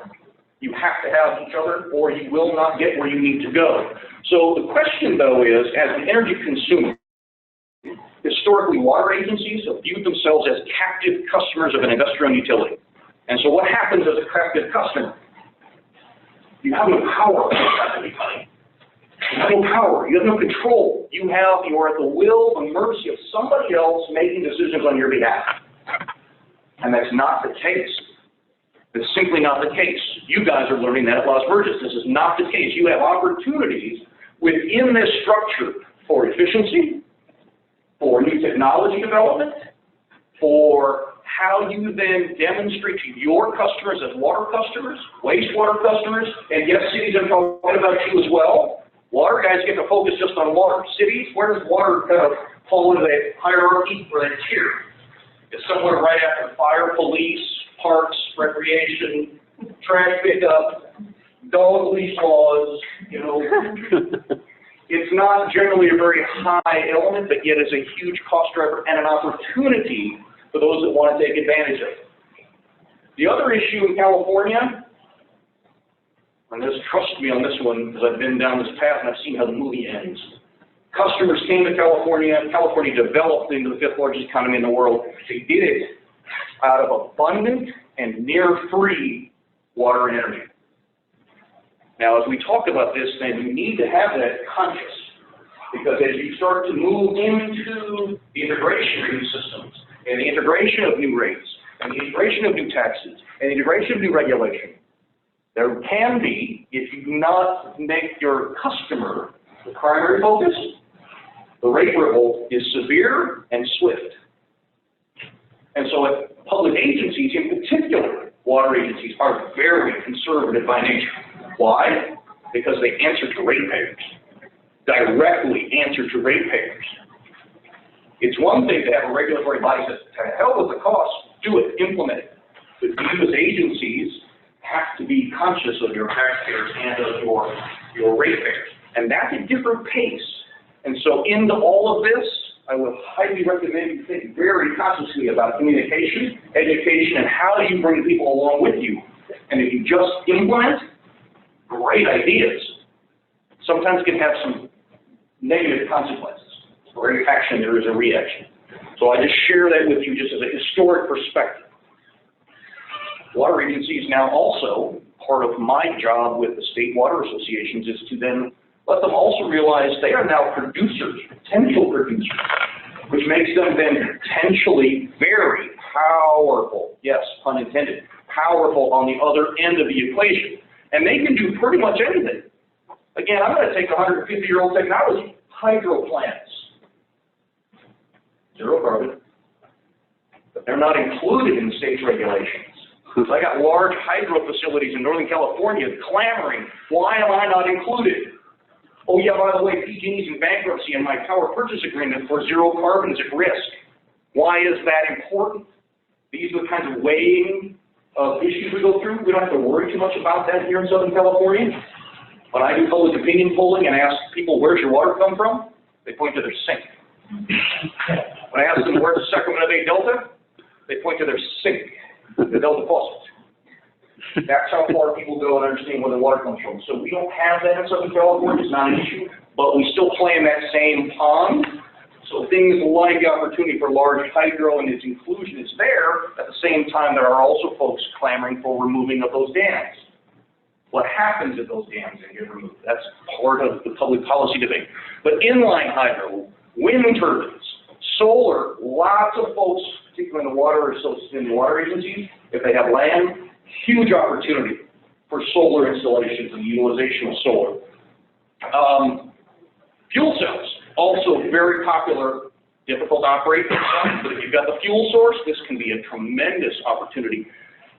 You have to have each other or you will not get where you need to go. So the question, though, is, as an energy consumer, historically water agencies have viewed themselves as captive customers of an investor-owned utility. And so what happens as a captive customer? You have no power. You have no power. You have no control. You are at the will and mercy of somebody else making decisions on your behalf. And that's not the case. It's simply not the case. You guys are learning that at Las Vegas. This is not the case. You have opportunities within this structure for efficiency, for new technology development, for how you then demonstrate to your customers as water customers, wastewater customers, and yes, cities are talking about you as well. Water guys get to focus just on water. Cities, where does water kind of fall into that hierarchy or that tier. It's somewhere right after fire, police, parks, recreation, trash pickup, dog leash laws, you know. It's not generally a very high element, but yet is a huge cost driver and an opportunity for those that want to take advantage of it. The other issue in California, and just trust me on this one because I've been down this path and I've seen how the movie ends. Customers came to California. California developed into the 5th largest economy in the world. They did it out of abundant and near free water and energy. Now, as we talk about this, then you need to have that conscious, because as you start to move into the integration of new systems, and the integration of new rates, and the integration of new taxes, and the integration of new regulation, there can be, if you do not make your customer the primary focus, the rate ripple is severe and swift. And so at public agencies, in particular, water agencies are very conservative by nature. Why? Because they answer to ratepayers, directly answer to ratepayers. It's one thing to have a regulatory body that says, to hell with the cost, do it, implement it. But you as agencies have to be conscious of your taxpayers and of your ratepayers. And that's a different pace. And so into all of this, I would highly recommend you think very consciously about communication, education, and how do you bring people along with you. And if you just implement, great ideas sometimes can have some negative consequences. For every action, there is a reaction. So I just share that with you just as a historic perspective. Water agencies now also, part of my job with the state water associations is to then let them also realize they are now producers, potential producers, which makes them then potentially very powerful, yes, pun intended, powerful on the other end of the equation. And they can do pretty much anything. Again, I'm going to take 150-year-old technology, hydro plants, zero carbon, but they're not included in the state's regulations. So I got large hydro facilities in Northern California clamoring, why am I not included? Oh yeah, by the way, PG&E's in bankruptcy and my power purchase agreement for zero carbon is at risk. Why is that important? These are the kinds of weighing of issues we go through. We don't have to worry too much about that here in Southern California. When I do public opinion polling and ask people, where's your water come from? They point to their sink. When I ask them, where's the Sacramento Bay Delta? They point to their sink, the Delta faucet. That's how far people go in understanding where the water comes from. So we don't have that in Southern California. It's not an issue. But we still play in that same pond. So things like the opportunity for large hydro and its inclusion is there. At the same time, there are also folks clamoring for removing of those dams. What happens if those dams get removed? That's part of the public policy debate. But inline hydro, wind turbines, solar, lots of folks, particularly in the water agencies, if they have land, huge opportunity for solar installations and utilization of solar. Fuel cells. Also very popular, difficult to operate, but if you've got the fuel source, this can be a tremendous opportunity.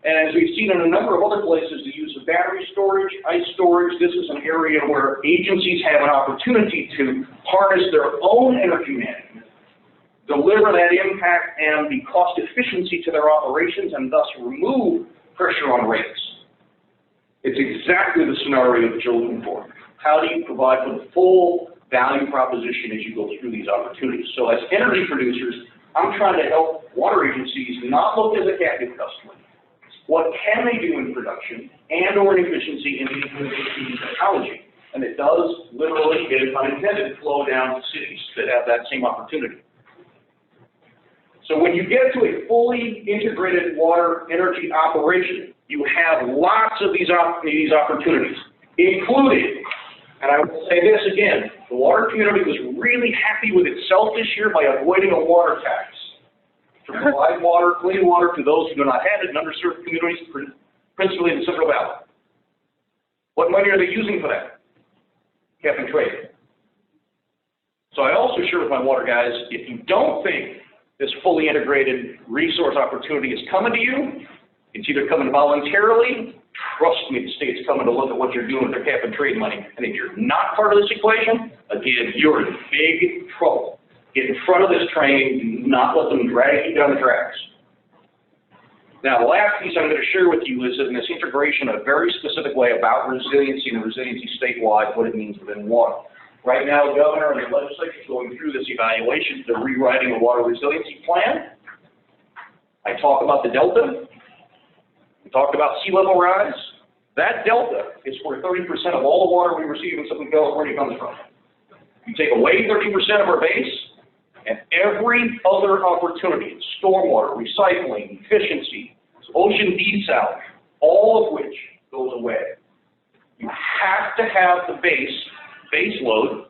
And as we've seen in a number of other places, the use of battery storage, ice storage, this is an area where agencies have an opportunity to harness their own energy management, deliver that impact and the cost efficiency to their operations, and thus remove pressure on rates. It's exactly the scenario that you're looking for. How do you provide for the full value proposition as you go through these opportunities? So as energy producers, I'm trying to help water agencies not look as a captive customer. What can they do in production and or in efficiency in the implementation of technology? And it does literally, if unintended, flow down to cities that have that same opportunity. So when you get to a fully integrated water energy operation, you have lots of these opportunities, including, and I will say this again, the water community was really happy with itself this year by avoiding a water tax to provide water, clean water to those who do not have it in underserved communities, principally in the Central Valley. What money are they using for that? Cap and trade. So I also share with my water guys, if you don't think this fully integrated resource opportunity is coming to you, it's either coming voluntarily, trust me, the state's coming to look at what you're doing with their cap and trade money. And if you're not part of this equation, again, you're in big trouble. Get in front of this train, do not let them drag you down the tracks. Now, the last piece I'm going to share with you is in this integration, a very specific way about resiliency and resiliency statewide, what it means within water. Right now, the governor and the legislature is going through this evaluation. They're rewriting the water resiliency plan. I talk about the delta. We talked about sea level rise. That delta is where 30% of all the water we receive in Southern California comes from. You take away 30% of our base, and every other opportunity, stormwater, recycling, efficiency, ocean desal, all of which goes away. You have to have the base load,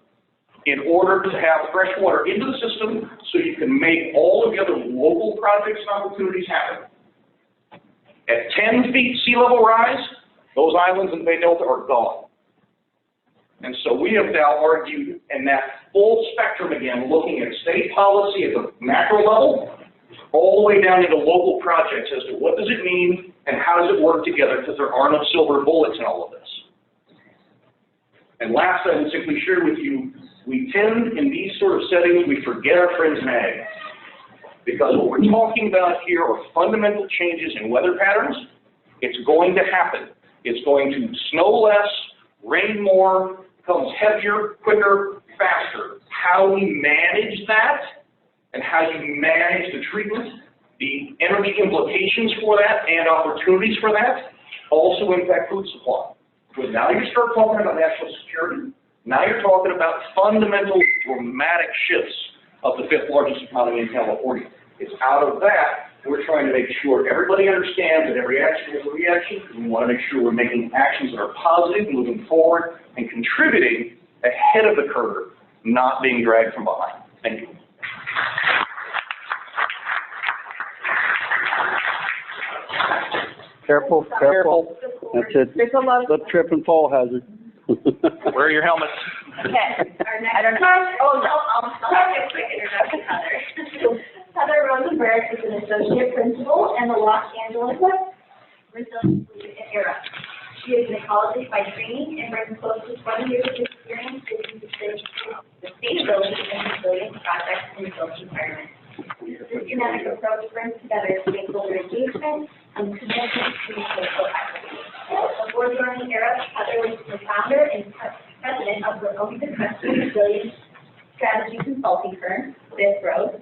in order to have fresh water into the system so you can make all of the other local projects and opportunities happen. At 10 feet sea level rise, those islands in the Bay Delta are gone. And so we have now argued in that full spectrum again, looking at state policy at the macro level, all the way down into local projects as to what does it mean and how does it work together, because there are no silver bullets in all of this. And last, I would simply share with you, we tend in these sort of settings, we forget our friends in ag. Because what we're talking about here are fundamental changes in weather patterns. It's going to happen. It's going to snow less, rain more, becomes heavier, quicker, faster. How we manage that and how you manage the treatment, the energy implications for that and opportunities for that also impact food supply. So now you start talking about national security. Now you're talking about fundamental, dramatic shifts of the fifth largest economy in California. It's out of that we're trying to make sure everybody understands that every action is a reaction. We want to make sure we're making actions that are positive, moving forward, and contributing ahead of the curve, not being dragged from behind. Thank you. Careful, careful. That's it. There's a lot of. Slip, trip, and fall hazard. Wear your helmets. Okay, I don't know. Oh, no, I'll have a quick introduction, Heather. Heather Rosenberg is an associate principal in the Los Angeles Resiliency era. She is an ecologist by training and brings close to 20 years of experience in the sustainability and resilience projects in the built environment. This systematic approach brings together stakeholder engagement and commitment to social equity. Before joining ERA, Heather was the founder and president of the own-the-country resilience strategy consulting firm, Fifth Road.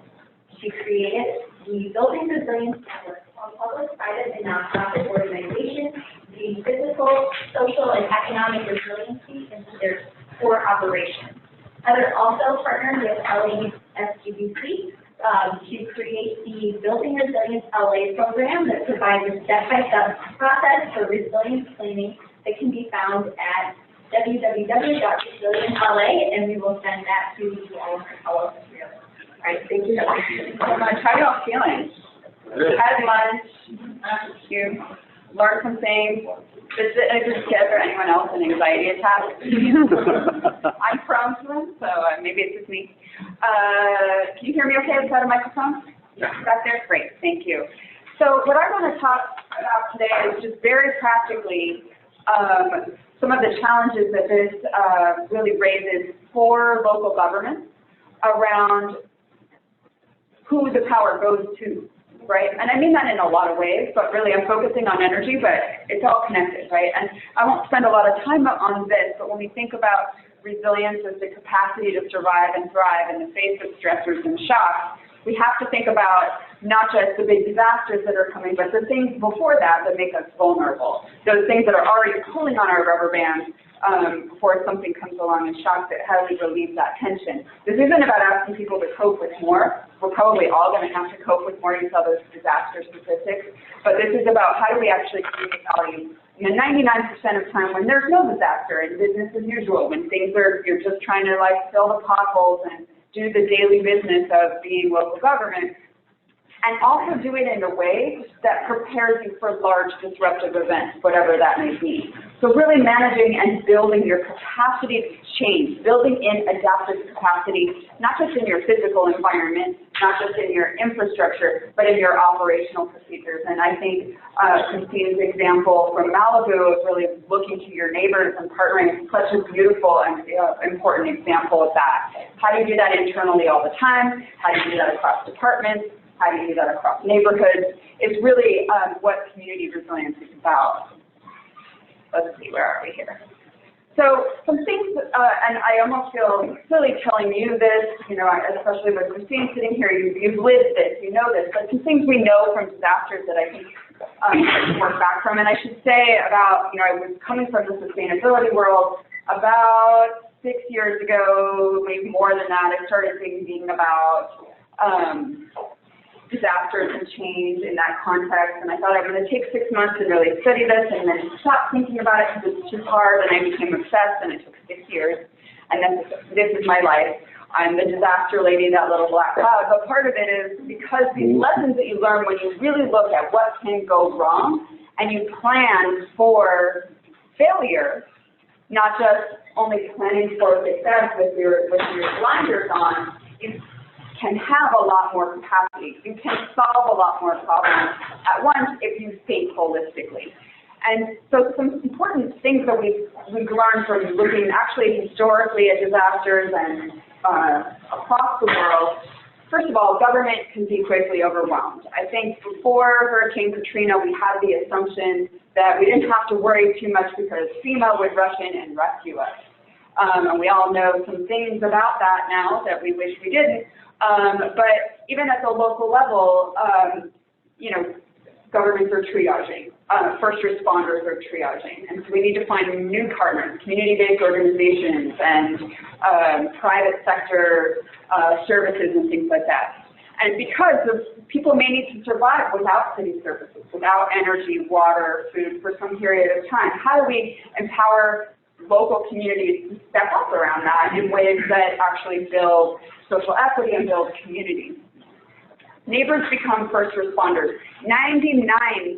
She created the Building Resilience Network, a public, private, and nonprofit organization, the physical, social, and economic resiliency into their core operations. Heather also partnered with LA SGBC to create the Building Resilience LA program that provides a step-by-step process for resilience planning that can be found at www.resilience.la, and we will send that to you all in our materials. All right, thank you so much. How are y'all feeling? Had lunch, you learned some things. Does it give anyone else an anxiety attack? I'm prone to them, so maybe it's just me. Can you hear me okay without a microphone? Yeah. Back there? Great, thank you. So what I want to talk about today is just very practically some of the challenges that this really raises for local governments around who the power goes to, right? And I mean that in a lot of ways, but really I'm focusing on energy, but it's all connected, right? And I won't spend a lot of time on this, but when we think about resilience as the capacity to survive and thrive in the face of stressors and shocks, we have to think about not just the big disasters that are coming, but the things before that that make us vulnerable. Those things that are already pulling on our rubber band before something comes along and shocks it. How do we relieve that tension? This isn't about asking people to cope with more. We're probably all going to have to cope with more. You saw those disaster statistics. But this is about how do we actually create value. And 99% of time when there's no disaster and business as usual, when things are, you're just trying to like fill the potholes and do the daily business of being local government, and also do it in a way that prepares you for large disruptive events, whatever that may be. So really managing and building your capacity to change, building in adaptive capacity, not just in your physical environment, not just in your infrastructure, but in your operational procedures. And I think Christine's example from Malibu of really looking to your neighbors and partnering is such a beautiful and important example of that. How do you do that internally all the time? How do you do that across departments? How do you do that across neighborhoods? It's really what community resilience is about. Let's see, where are we here? So some things, and I almost feel silly telling you this, you know, especially with Christine sitting here, you've lived this, you know this, but some things we know from disasters that I think I can work back from. And I should say about, you know, I was coming from the sustainability world about 6 years ago, maybe more than that. I started thinking about disasters and change in that context, and I thought I'm going to take 6 months and really study this and then stop thinking about it because it's too hard, and I became obsessed, and it took 6 years, and then this is my life. I'm the disaster lady, that little black cloud, but part of it is because these lessons that you learn when you really look at what can go wrong and you plan for failure, not just only planning for success with your blinders on, you can have a lot more capacity. You can solve a lot more problems at once if you think holistically. And so some important things that we've learned from looking actually historically at disasters and across the world. First of all, government can be quickly overwhelmed. I think before Hurricane Katrina, we had the assumption that we didn't have to worry too much because FEMA would rush in and rescue us. And we all know some things about that now that we wish we didn't. But even at the local level, you know, governments are triaging, first responders are triaging, and so we need to find new partners, community-based organizations and private sector services and things like that. And because people may need to survive without city services, without energy, water, food for some period of time, how do we empower local communities to step up around that in ways that actually build social equity and build community? Neighbors become first responders. 99%,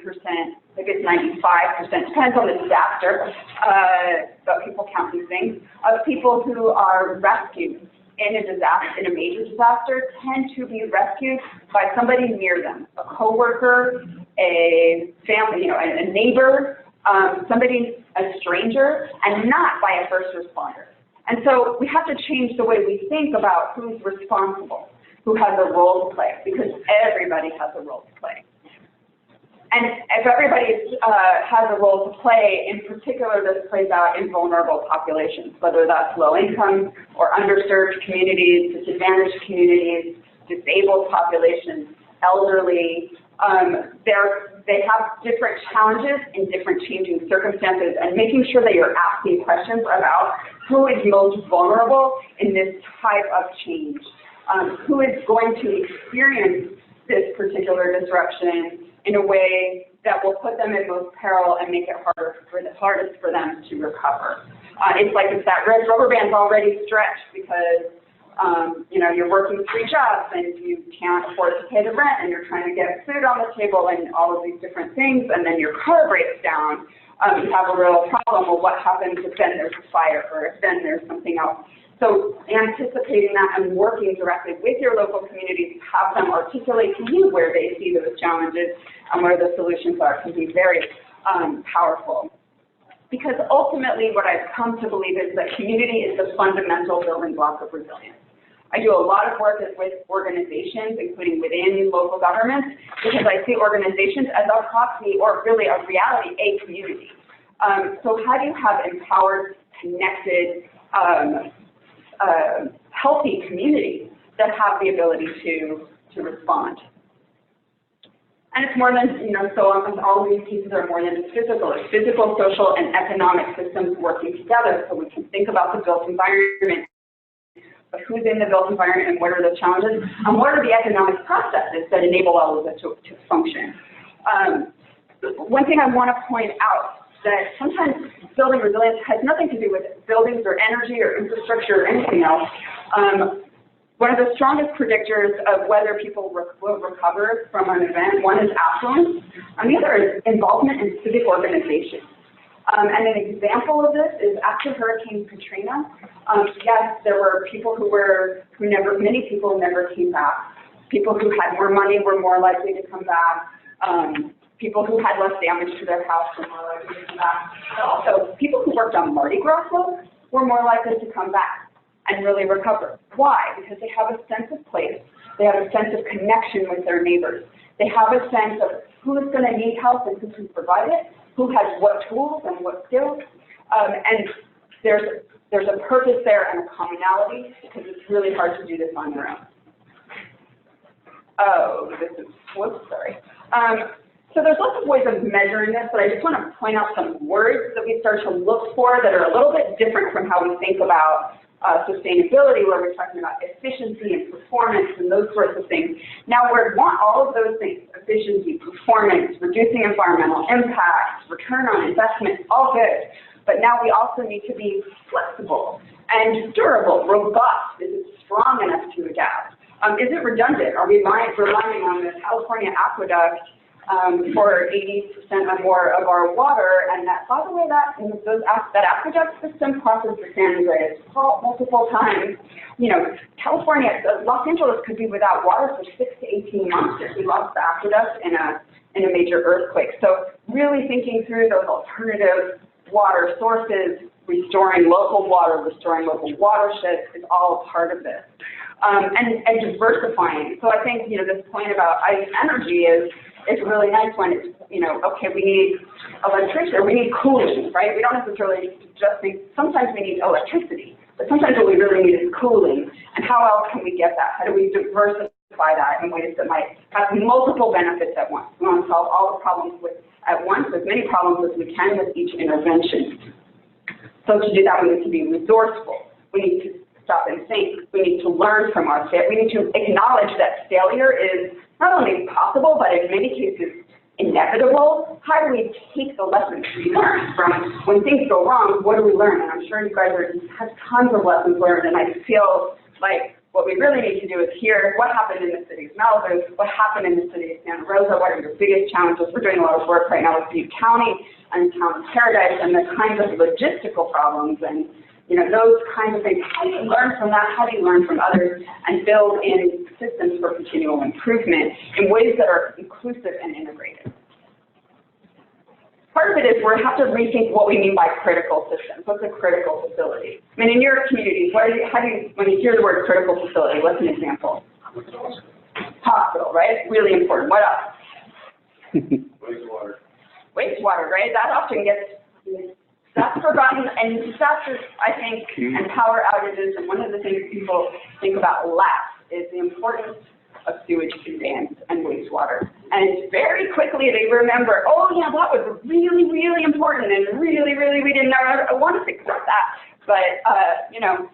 maybe it's 95%, depends on the disaster, but people count these things, of people who are rescued in a disaster, in a major disaster, tend to be rescued by somebody near them, a coworker, a family, you know, a neighbor, somebody, a stranger, and not by a first responder. And so we have to change the way we think about who's responsible, who has a role to play, because everybody has a role to play. And if everybody has a role to play, in particular this plays out in vulnerable populations, whether that's low income or underserved communities, disadvantaged communities, disabled populations, elderly, they have different challenges in different changing circumstances, and making sure that you're asking questions about who is most vulnerable in this type of change, who is going to experience this particular disruption in a way that will put them in most peril and make it hardest for them to recover. It's like if that red rubber band's already stretched because you know, you're working 3 jobs and you can't afford to pay the rent and you're trying to get food on the table and all of these different things, and then your car breaks down, you have a real problem. Well, what happens if then there's a fire or if then there's something else? So anticipating that and working directly with your local communities to have them articulate to you where they see those challenges and where the solutions are can be very powerful. Because ultimately what I've come to believe is that community is the fundamental building block of resilience. I do a lot of work with organizations, including within local governments, because I see organizations as a proxy, or really a reality, a community. So how do you have empowered, connected, healthy communities that have the ability to respond? And it's more than, you know, so all of these pieces are more than just physical. It's physical, social, and economic systems working together, so we can think about the built environment, but who's in the built environment and what are the challenges, and what are the economic processes that enable all of this to function. One thing I want to point out that sometimes building resilience has nothing to do with buildings or energy or infrastructure or anything else. one of the strongest predictors of whether people will recover from an event, one is affluence, and the other is involvement in civic organization. And an example of this is after Hurricane Katrina, yes, there were people many people never came back. People who had more money were more likely to come back. People who had less damage to their house were more likely to come back. But also, people who worked on Mardi Gras floats were more likely to come back and really recover. Why? Because they have a sense of place. They have a sense of connection with their neighbors. They have a sense of who is going to need help and who can provide it, who has what tools and what skills, and there's a purpose there and a commonality, because it's really hard to do this on your own. Oh, whoops, sorry. So there's lots of ways of measuring this, but I just want to point out some words that we start to look for that are a little bit different from how we think about sustainability, where we're talking about efficiency and performance and those sorts of things. Now, we want all of those things, efficiency, performance, reducing environmental impacts, return on investment, all good. But now we also need to be flexible and durable, robust. Is it strong enough to adapt? Is it redundant? Are we relying on the California aqueduct for 80% or more of our water, and that, by the way, that aqueduct system crosses the San Andreas Fault multiple times. You know, California, Los Angeles could be without water for 6 to 18 months if we lost the aqueduct in a major earthquake. So really thinking through those alternative water sources, restoring local water, restoring local watersheds is all part of this. And diversifying. So I think, this point about energy is really nice when it's, okay, we need electricity, or we need cooling, right? We don't necessarily just think, sometimes we need electricity, but sometimes what we really need is cooling. And how else can we get that? How do we diversify that in ways that might have multiple benefits at once? We want to solve all the problems at once, as many problems as we can with each intervention. So to do that, we need to be resourceful. We need to stop and think. We need to learn from our failure. We need to acknowledge that failure is not only possible, but in many cases inevitable. How do we take the lessons we learn from when things go wrong? What do we learn? And I'm sure you guys have tons of lessons learned, and I feel like what we really need to do is hear what happened in the city of Malibu, what happened in the city of Santa Rosa, what are your biggest challenges. We're doing a lot of work right now with Butte County and Town of Paradise and the kinds of logistical problems and those kinds of things. How do you learn from that? How do you learn from others and build in systems for continual improvement in ways that are inclusive and integrated? Part of it is we have to rethink what we mean by critical systems. What's a critical facility? I mean, in your communities, when you hear the word critical facility, what's an example? Hospital, right? Really important. What else? Wastewater. Wastewater, right? That often gets forgotten, and disasters, I think, and power outages, and one of the things people think about less is the importance of sewage conveyance and wastewater. And very quickly they remember, oh yeah, that was really, really important, and really, really, we didn't want to fix that. But,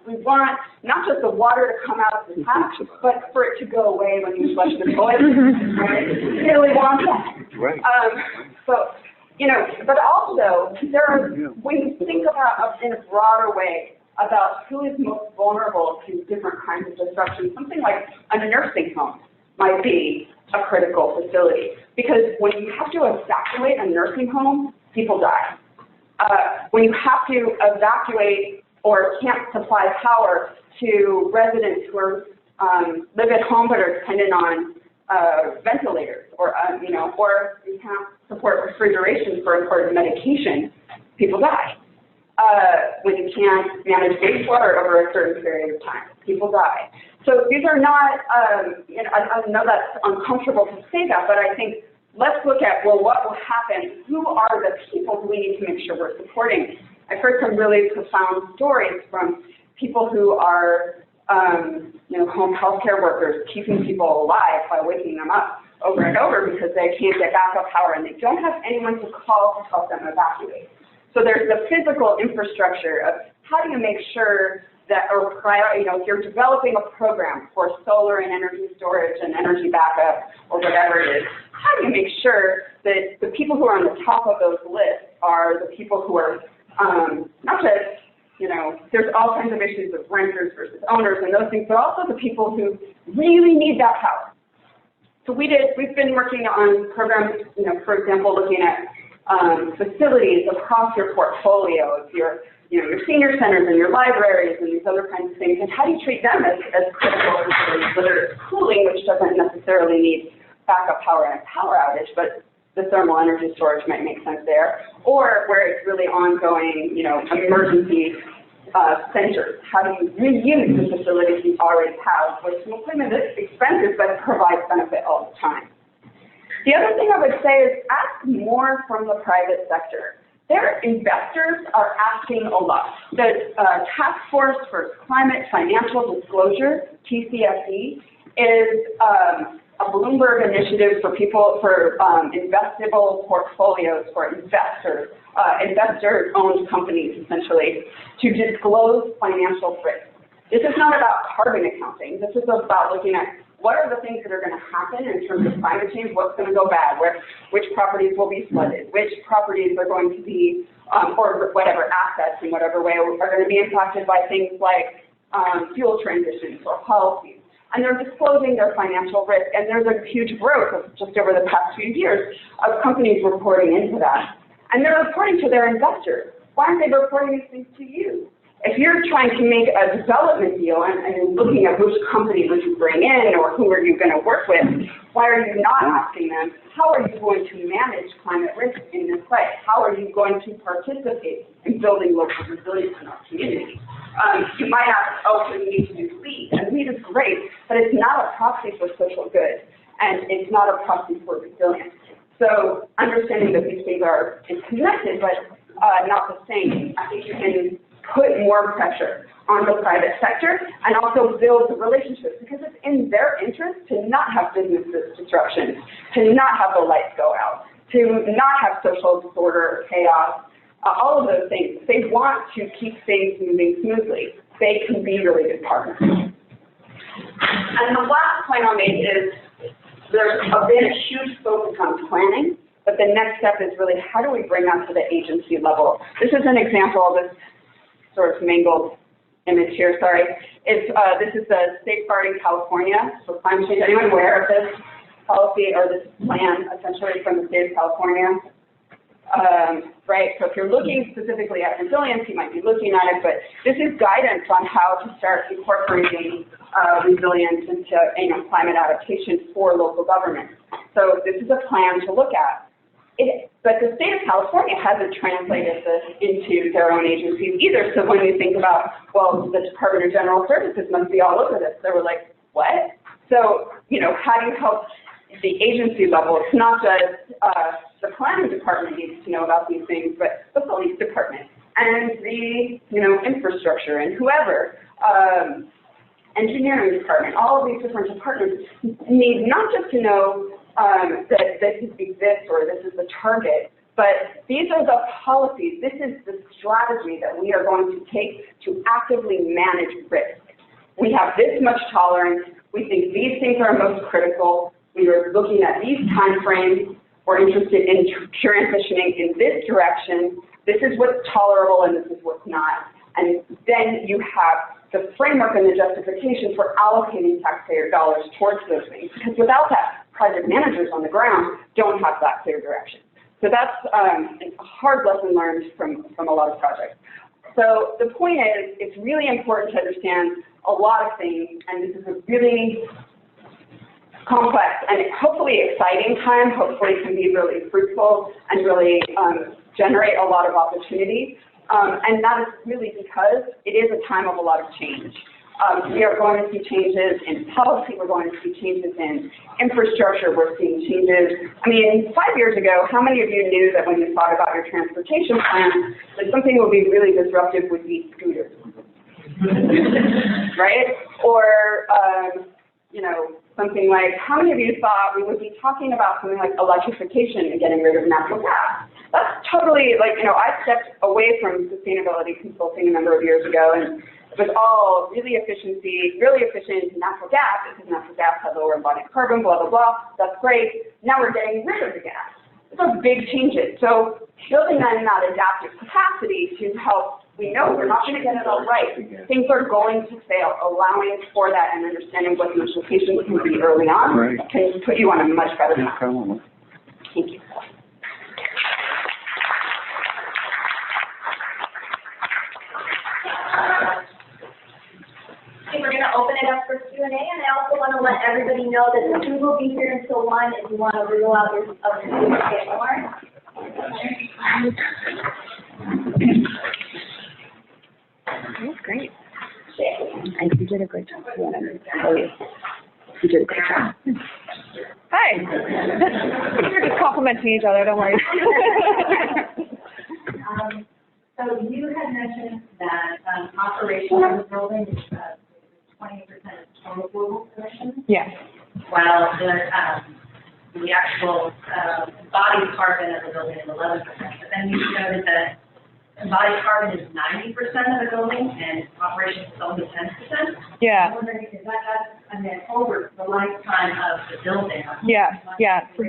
we want not just the water to come out of the tap, but for it to go away when you flush the toilet. Right? We really want that. Right. But also, when you think about, in a broader way, about who is most vulnerable to different kinds of disruption, something like a nursing home might be a critical facility. Because when you have to evacuate a nursing home, people die. When you have to evacuate or can't supply power to residents who are, live at home but are dependent on ventilators, or you can't support refrigeration for important medication, people die. When you can't manage wastewater over a certain period of time, people die. So these are not, I know that's uncomfortable to say that, but I think let's look at, well, what will happen? Who are the people who we need to make sure we're supporting? I've heard some really profound stories from people who are home healthcare workers, keeping people alive by waking them up over and over because they can't get backup power and they don't have anyone to call to help them evacuate. So there's the physical infrastructure of how do you make sure that, if you're developing a program for solar and energy storage and energy backup or whatever it is, how do you make sure that the people who are on the top of those lists are the people who are not just, there's all kinds of issues of renters versus owners and those things, but also the people who really need that power. So we've been working on programs, for example, looking at facilities across your portfolio, your senior centers and your libraries and these other kinds of things, and how do you treat them as critical facilities, whether it's cooling, which doesn't necessarily need backup power and power outage, but the thermal energy storage might make sense there, or where it's really ongoing, emergency centers. How do you reuse the facilities you already have, which equipment is expensive but provides benefit all the time. The other thing I would say is ask more from the private sector. Their investors are asking a lot. The Task Force for Climate Financial Disclosure, TCFD, is a Bloomberg initiative for investable portfolios for investors, investor-owned companies, essentially, to disclose financial risk. This is not about carbon accounting. This is about looking at what are the things that are going to happen in terms of climate change, what's going to go bad, which properties will be flooded, which properties are going to be, or whatever assets in whatever way are going to be impacted by things like fuel transitions or policies. And they're disclosing their financial risk, and there's a huge growth of just over the past few years of companies reporting into that. And they're reporting to their investors. Why aren't they reporting these things to you? If you're trying to make a development deal and looking at which company would you bring in or who are you going to work with, why are you not asking them, how are you going to manage climate risk in this way? How are you going to participate in building local resilience in our community? You might ask, oh, so you need to do LEED, and LEED is great, but it's not a proxy for social good, and it's not a proxy for resilience. So understanding that these things are connected, but not the same, I think you can put more pressure on the private sector and also build the relationships, because it's in their interest to not have business disruptions, to not have the lights go out, to not have social disorder or chaos, all of those things. They want to keep things moving smoothly. They can be really good partners. And the last point I'll make is there's been a huge focus on planning, but the next step is really how do we bring that to the agency level? This is an example of this sort of mangled image here, sorry. This is the Safeguarding California for climate change. Anyone aware of this policy or this plan, essentially, from the state of California? Right, so if you're looking specifically at resilience, you might be looking at it, but this is guidance on how to start incorporating resilience into climate adaptation for local governments. So this is a plan to look at. But the state of California hasn't translated this into their own agencies either. So when you think about, well, the Department of General Services must be all over this, they were like, what? So, how do you help the agency level? It's not just the planning department needs to know about these things, but the police department and the, infrastructure and whoever, engineering department, all of these different departments need not just to know that this exists or this is the target, but these are the policies, this is the strategy that we are going to take to actively manage risk. We have this much tolerance, we think these things are most critical, we are looking at these time frames, we're interested in transitioning in this direction, this is what's tolerable and this is what's not. And then you have the framework and the justification for allocating taxpayer dollars towards those things. Because without that, private managers on the ground don't have that clear direction. So that's a hard lesson learned from a lot of projects. So the point is, it's really important to understand a lot of things, and this is a really complex and hopefully exciting time, hopefully can be really fruitful and really generate a lot of opportunity. And that is really because it is a time of a lot of change. We are going to see changes in policy, we're going to see changes in infrastructure, we're seeing changes. I mean, 5 years ago, how many of you knew that when you thought about your transportation plan, that something would be really disruptive would be scooters? Right? Or, something like, how many of you thought we would be talking about something like electrification and getting rid of natural gas? That's totally, I stepped away from sustainability consulting a number of years ago, and it was all really efficient natural gas, because natural gas had lower embodied carbon, blah, blah, blah. That's great. Now we're getting rid of the gas. Those are big changes. So building in that adaptive capacity to help we know we're not going to get it all right. Things are going to fail. Allowing for that and understanding what the implications can be early on can put you on a much better path. Thank you. Okay, we're going to open it up for Q&A, and I also want to let everybody know that we will be here until 1 if you want to rule out your students get more. That's great. And you did a great job. You did a great job. Hi. We're just complimenting each other, don't worry. So you had mentioned that operation of the building is 20% of total global emissions, Yes. while the actual embodied carbon of the building is 11%. But then you noted that embodied carbon is 90% of the building and operation is only 10%. Yeah. I'm wondering if over the lifetime of the building. Yeah. So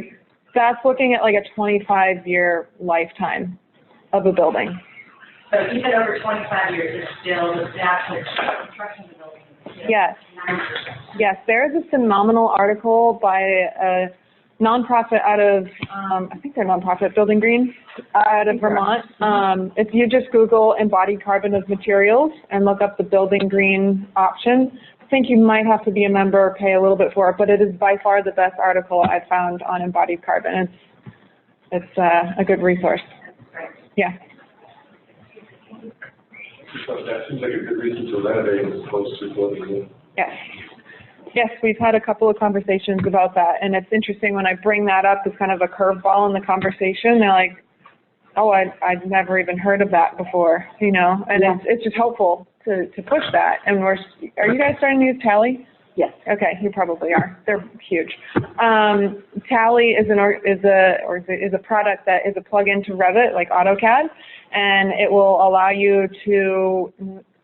that's looking at like a 25-year lifetime of a building. So even over 25 years, it's still the actual construction of the building. Yes. 9%. Yes, there is a phenomenal article by a nonprofit out of, I think they're nonprofit, Building Green, out of Vermont. If you just Google embodied carbon of materials and look up the Building Green option, I think you might have to be a member, pay a little bit for it, but it is by far the best article I've found on embodied carbon. It's a good resource. Yeah. So that seems like a good reason to renovate as opposed to building. Yes. Yes, we've had a couple of conversations about that, and it's interesting when I bring that up as kind of a curveball in the conversation. They're like, "Oh, I'd never even heard of that before," you know. And it's just helpful to push that. And are you guys starting to use Tally? Yes. Okay, you probably are. They're huge. Tally is a product that is a plug-in to Revit, like AutoCAD, and it will allow you to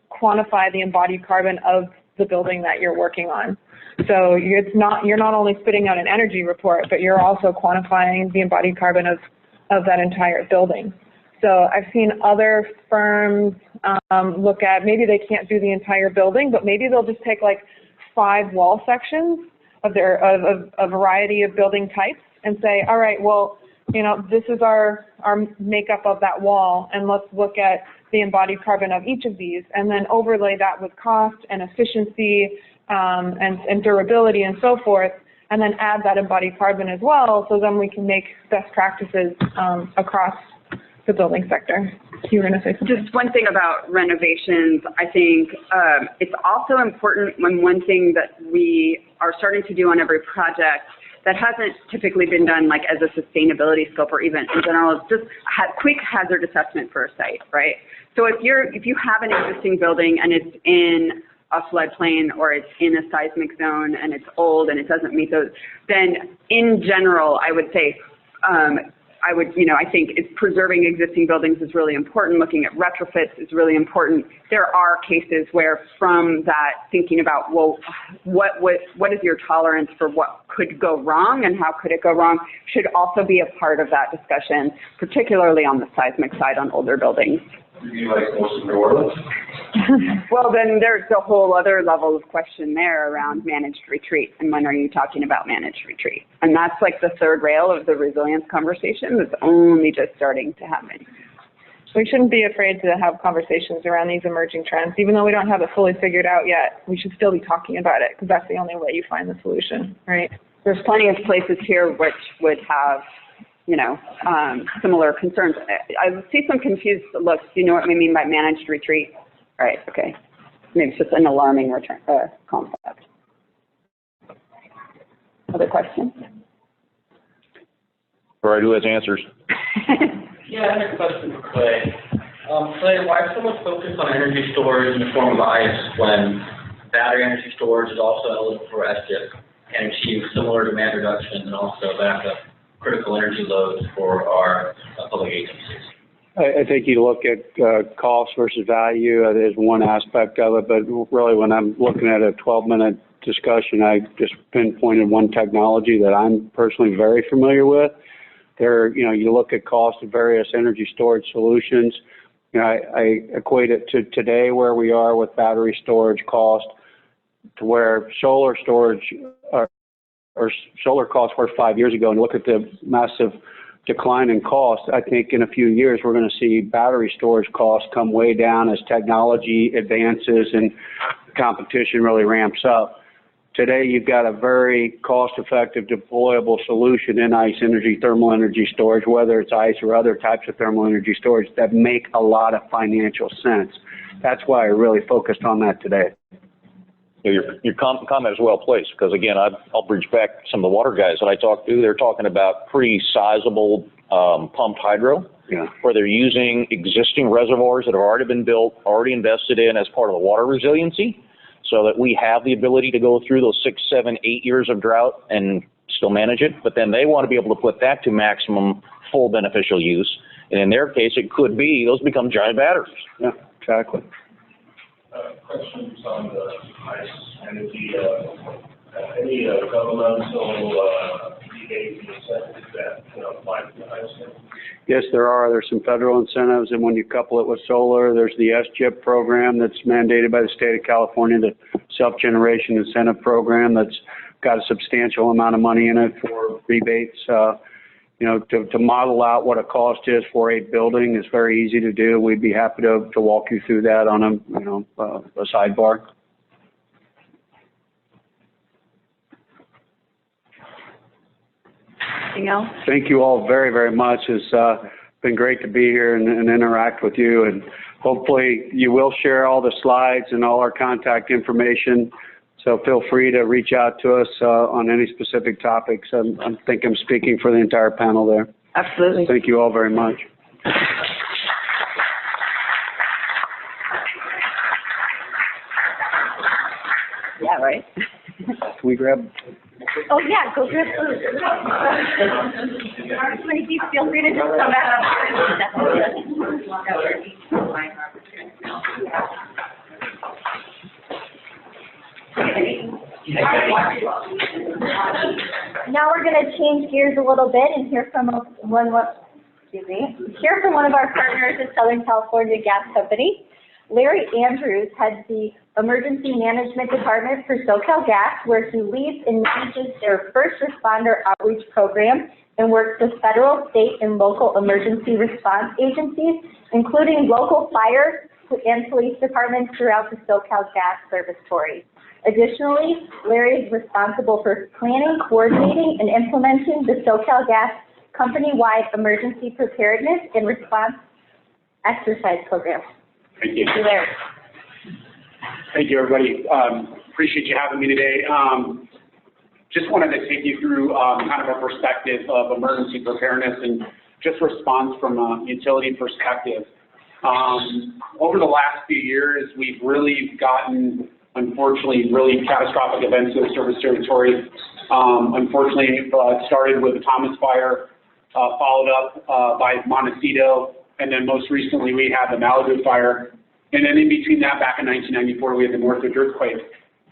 quantify the embodied carbon of the building that you're working on. So you're not only spitting out an energy report, but you're also quantifying the embodied carbon of that entire building. So I've seen other firms look at, maybe they can't do the entire building, but maybe they'll just take like 5 wall sections of a variety of building types and say, all right, well, you know, this is our makeup of that wall, and let's look at the embodied carbon of each of these, and then overlay that with cost and efficiency and durability and so forth, and then add that embodied carbon as well, so then we can make best practices across the building sector. You were going to say something? Just one thing about renovations, I think it's also important when one thing that we are starting to do on every project that hasn't typically been done like as a sustainability scope or even in general is just quick hazard assessment for a site, right? So if you have an existing building and it's in a floodplain or it's in a seismic zone and it's old and it doesn't meet those, then in general, I would say, I think it's preserving existing buildings is really important. Looking at retrofits is really important. There are cases where from that thinking about, well, what is your tolerance for what could go wrong and how could it go wrong should also be a part of that discussion, particularly on the seismic side on older buildings. You mean like most of New Orleans? Well, then there's a whole other level of question there around managed retreat. And when are you talking about managed retreat? And that's like the third rail of the resilience conversation that's only just starting to happen. We shouldn't be afraid to have conversations around these emerging trends. Even though we don't have it fully figured out yet, we should still be talking about it because that's the only way you find the solution, right? There's plenty of places here which would have similar concerns. I see some confused looks. Do you know what we mean by managed retreat? All right, okay. Maybe it's just an alarming concept. Other questions? All right, who has answers? Yeah, I have a question for Clay. Clay, why so much focus on energy storage in the form of ice when battery energy storage is also eligible for SGIP and achieve similar demand reduction and also backup critical energy loads for our public agencies? I think you look at cost versus value as one aspect of it, but really when I'm looking at a 12-minute discussion, I just pinpointed one technology that I'm personally very familiar with. You look at cost of various energy storage solutions. You know, I equate it to today where we are with battery storage cost to where solar storage or solar costs were 5 years ago, and look at the massive decline in cost. I think in a few years we're going to see battery storage costs come way down as technology advances and competition really ramps up. Today you've got a very cost-effective deployable solution in ice energy, thermal energy storage, whether it's ice or other types of thermal energy storage that make a lot of financial sense. That's why I really focused on that today. Your comment is well placed, because again, I'll bridge back some of the water guys that I talked to. They're talking about pretty sizable pumped hydro, where they're using existing reservoirs that have already been built, already invested in as part of the water resiliency, so that we have the ability to go through those 6, 7, 8 years of drought and still manage it. But then they want to be able to put that to maximum full beneficial use. And in their case, it could be those become giant batteries. Yeah, exactly. Questions on the ice energy, any governmental rebates and incentives that apply to the ice energy? Yes, there are. There's some federal incentives, and when you couple it with solar, there's the SGIP program that's mandated by the state of California, the self-generation incentive program that's got a substantial amount of money in it for rebates. You know, to model out what a cost is for a building is very easy to do. We'd be happy to walk you through that on a sidebar. Anything else? Thank you all very, very much. It's been great to be here and interact with you. And hopefully you will share all the slides and all our contact information. So feel free to reach out to us on any specific topics. I think I'm speaking for the entire panel there. Absolutely. Thank you all very much. Yeah, right. Can we grab? Oh, yeah, go grab food. Please feel free to just come back Now we're going to change gears a little bit and hear from one of our partners at Southern California Gas Company. Larry Andrews heads the Emergency Management Department for SoCalGas, where he leads and manages their first responder outreach program and works with federal, state, and local emergency response agencies, including local fire and police departments throughout the SoCalGas service territory. Additionally, Larry is responsible for planning, coordinating, and implementing the SoCalGas company-wide emergency preparedness and response exercise program. Thank you. Larry. Thank you, everybody. Appreciate you having me today. Just wanted to take you through kind of a perspective of emergency preparedness and just response from a utility perspective. Over the last few years, we've really gotten, unfortunately, really catastrophic events in the service territory. Unfortunately, it started with the Thomas Fire, followed up by Montecito, and then most recently we had the Malibu Fire. And then in between that, back in 1994, we had the Northridge earthquake.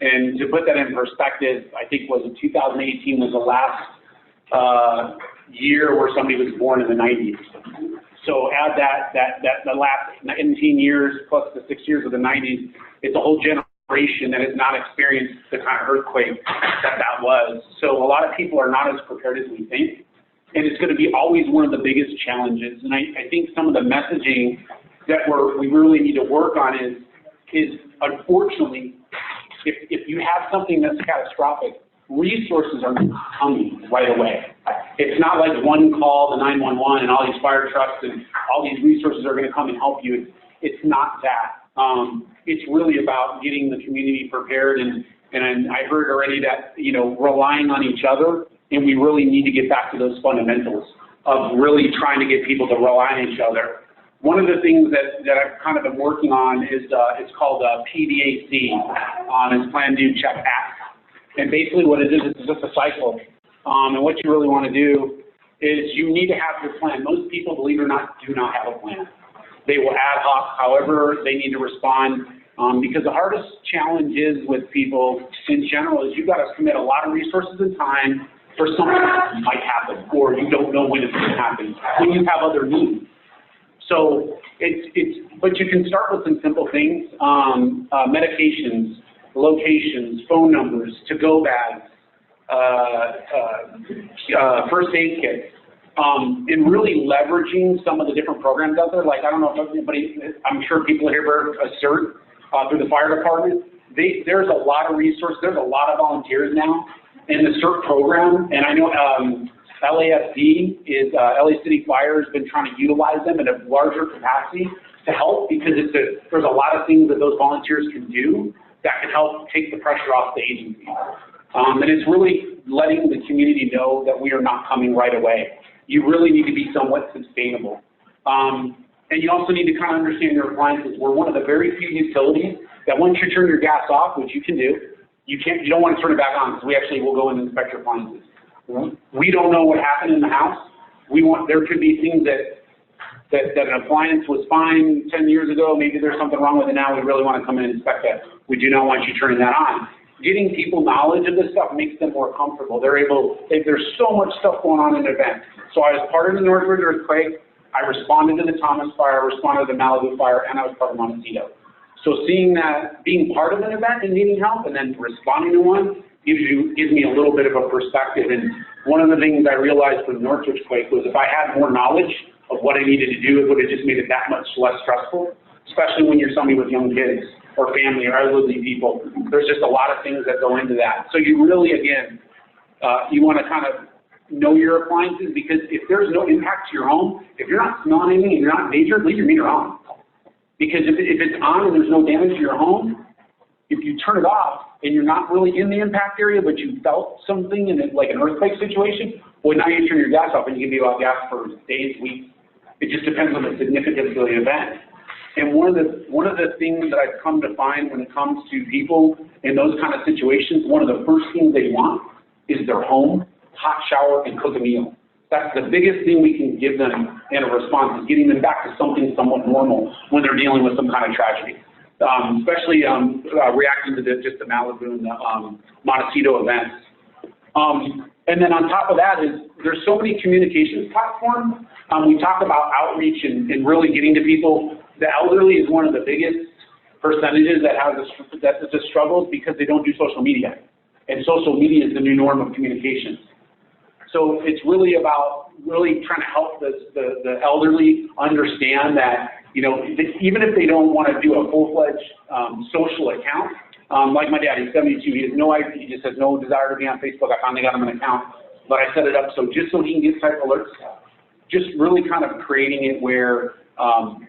And to put that in perspective, I think was in 2018 was the last year where somebody was born in the 90s. So add the last 19 years plus the 6 years of the 90s, it's a whole generation that has not experienced the kind of earthquake that was. So a lot of people are not as prepared as we think. And it's going to be always one of the biggest challenges. And I think some of the messaging that we really need to work on is unfortunately, if you have something that's catastrophic, resources are coming right away. It's not like one call to 911 and all these fire trucks and all these resources are going to come and help you. It's not that. It's really about getting the community prepared, and I heard already that, you know, relying on each other, and we really need to get back to those fundamentals of really trying to get people to rely on each other. One of the things that I've kind of been working on is it's called PDAC, it's Plan, Do, Check, Act. And basically what it is just a cycle. And what you really want to do is you need to have your plan. Most people, believe it or not, do not have a plan. They will ad hoc however they need to respond. Because the hardest challenge is with people in general is you've got to commit a lot of resources and time for something that might happen, or you don't know when it's going to happen, when you have other needs. So but you can start with some simple things, medications, locations, phone numbers, to-go bags, first aid kits, and really leveraging some of the different programs out there. Like, I don't know if anybody, I'm sure people here are CERT through the fire department. There's a lot of resources, there's a lot of volunteers now in the CERT program, and I know LAFD is, LA City Fire has been trying to utilize them in a larger capacity to help, because there's a lot of things that those volunteers can do that can help take the pressure off the agency. And it's really letting the community know that we are not coming right away. You really need to be somewhat sustainable. And you also need to kind of understand your appliances. We're one of the very few utilities that once you turn your gas off, which you can do, you don't want to turn it back on, because we actually will go and inspect your appliances. We don't know what happened in the house. There could be things that an appliance was fine 10 years ago, maybe there's something wrong with it now, we really want to come in and inspect that. We do not want you turning that on. Getting people knowledge of this stuff makes them more comfortable. There's so much stuff going on in an event. So I was part of the Northridge earthquake, I responded to the Thomas fire, I responded to the Malibu fire, and I was part of Montecito. So seeing that, being part of an event and needing help, and then responding to one, gives me a little bit of a perspective. And one of the things I realized from the Northridge quake was if I had more knowledge of what I needed to do, it would have just made it that much less stressful, especially when you're somebody with young kids or family or elderly people. There's just a lot of things that go into that. So you really, again, you want to kind of know your appliances, because if there's no impact to your home, if you're not smelling anything and you're not major, leave your meter on. Because if it's on and there's no damage to your home, if you turn it off and you're not really in the impact area, but you felt something in it, like an earthquake situation, well, now you turn your gas off and you can be without gas for days, weeks. It just depends on the significance of the event. And one of the things that I've come to find when it comes to people in those kind of situations, one of the first things they want is their home, hot shower, and cook a meal. That's the biggest thing we can give them in a response, is getting them back to something somewhat normal when they're dealing with some kind of tragedy. Especially reacting to just the Malibu and the Montecito events. And then on top of that there's so many communications platforms. We talk about outreach and really getting to people. The elderly is one of the biggest percentages that the struggles, because they don't do social media. And social media is the new norm of communications. So it's really about trying to help the elderly understand that, you know, even if they don't want to do a full-fledged social account, like my dad, he's 72, he has no idea, he just has no desire to be on Facebook. I finally got him an account, but I set it up so just so he can get type alerts, just really kind of creating it where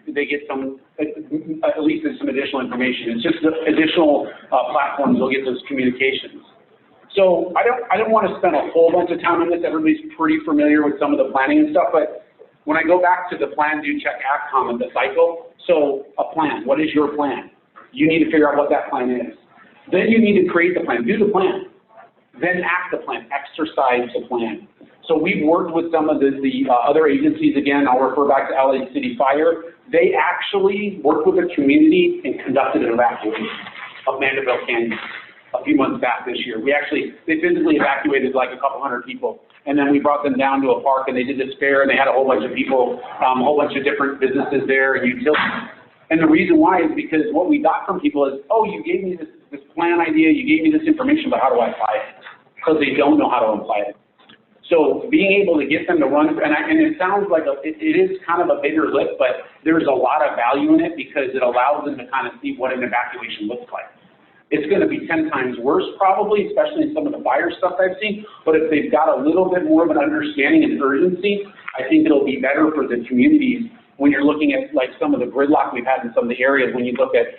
they get at least some additional information. It's just the additional platforms will get those communications. So I don't want to spend a whole bunch of time on this. Everybody's pretty familiar with some of the planning and stuff, but when I go back to the plan, do, check, act comment, the cycle, so a plan, what is your plan? You need to figure out what that plan is. Then you need to create the plan, do the plan. Then act the plan, exercise the plan. So we've worked with some of the other agencies, again, I'll refer back to LA City Fire. They actually worked with the community and conducted an evacuation of Mandeville Canyon a few months back this year. They physically evacuated like a couple hundred people, and then we brought them down to a park and they did this fair, and they had a whole bunch of people, a whole bunch of different businesses there and utilities. And the reason why is because what we got from people is, oh, you gave me this plan idea, you gave me this information, but how do I apply it? Because they don't know how to apply it. So being able to get them to run, and it sounds like it is kind of a bigger lift, but there's a lot of value in it because it allows them to kind of see what an evacuation looks like. It's going to be 10 times worse probably, especially in some of the fire stuff I've seen, but if they've got a little bit more of an understanding and urgency, I think it'll be better for the communities when you're looking at like some of the gridlock we've had in some of the areas, when you look at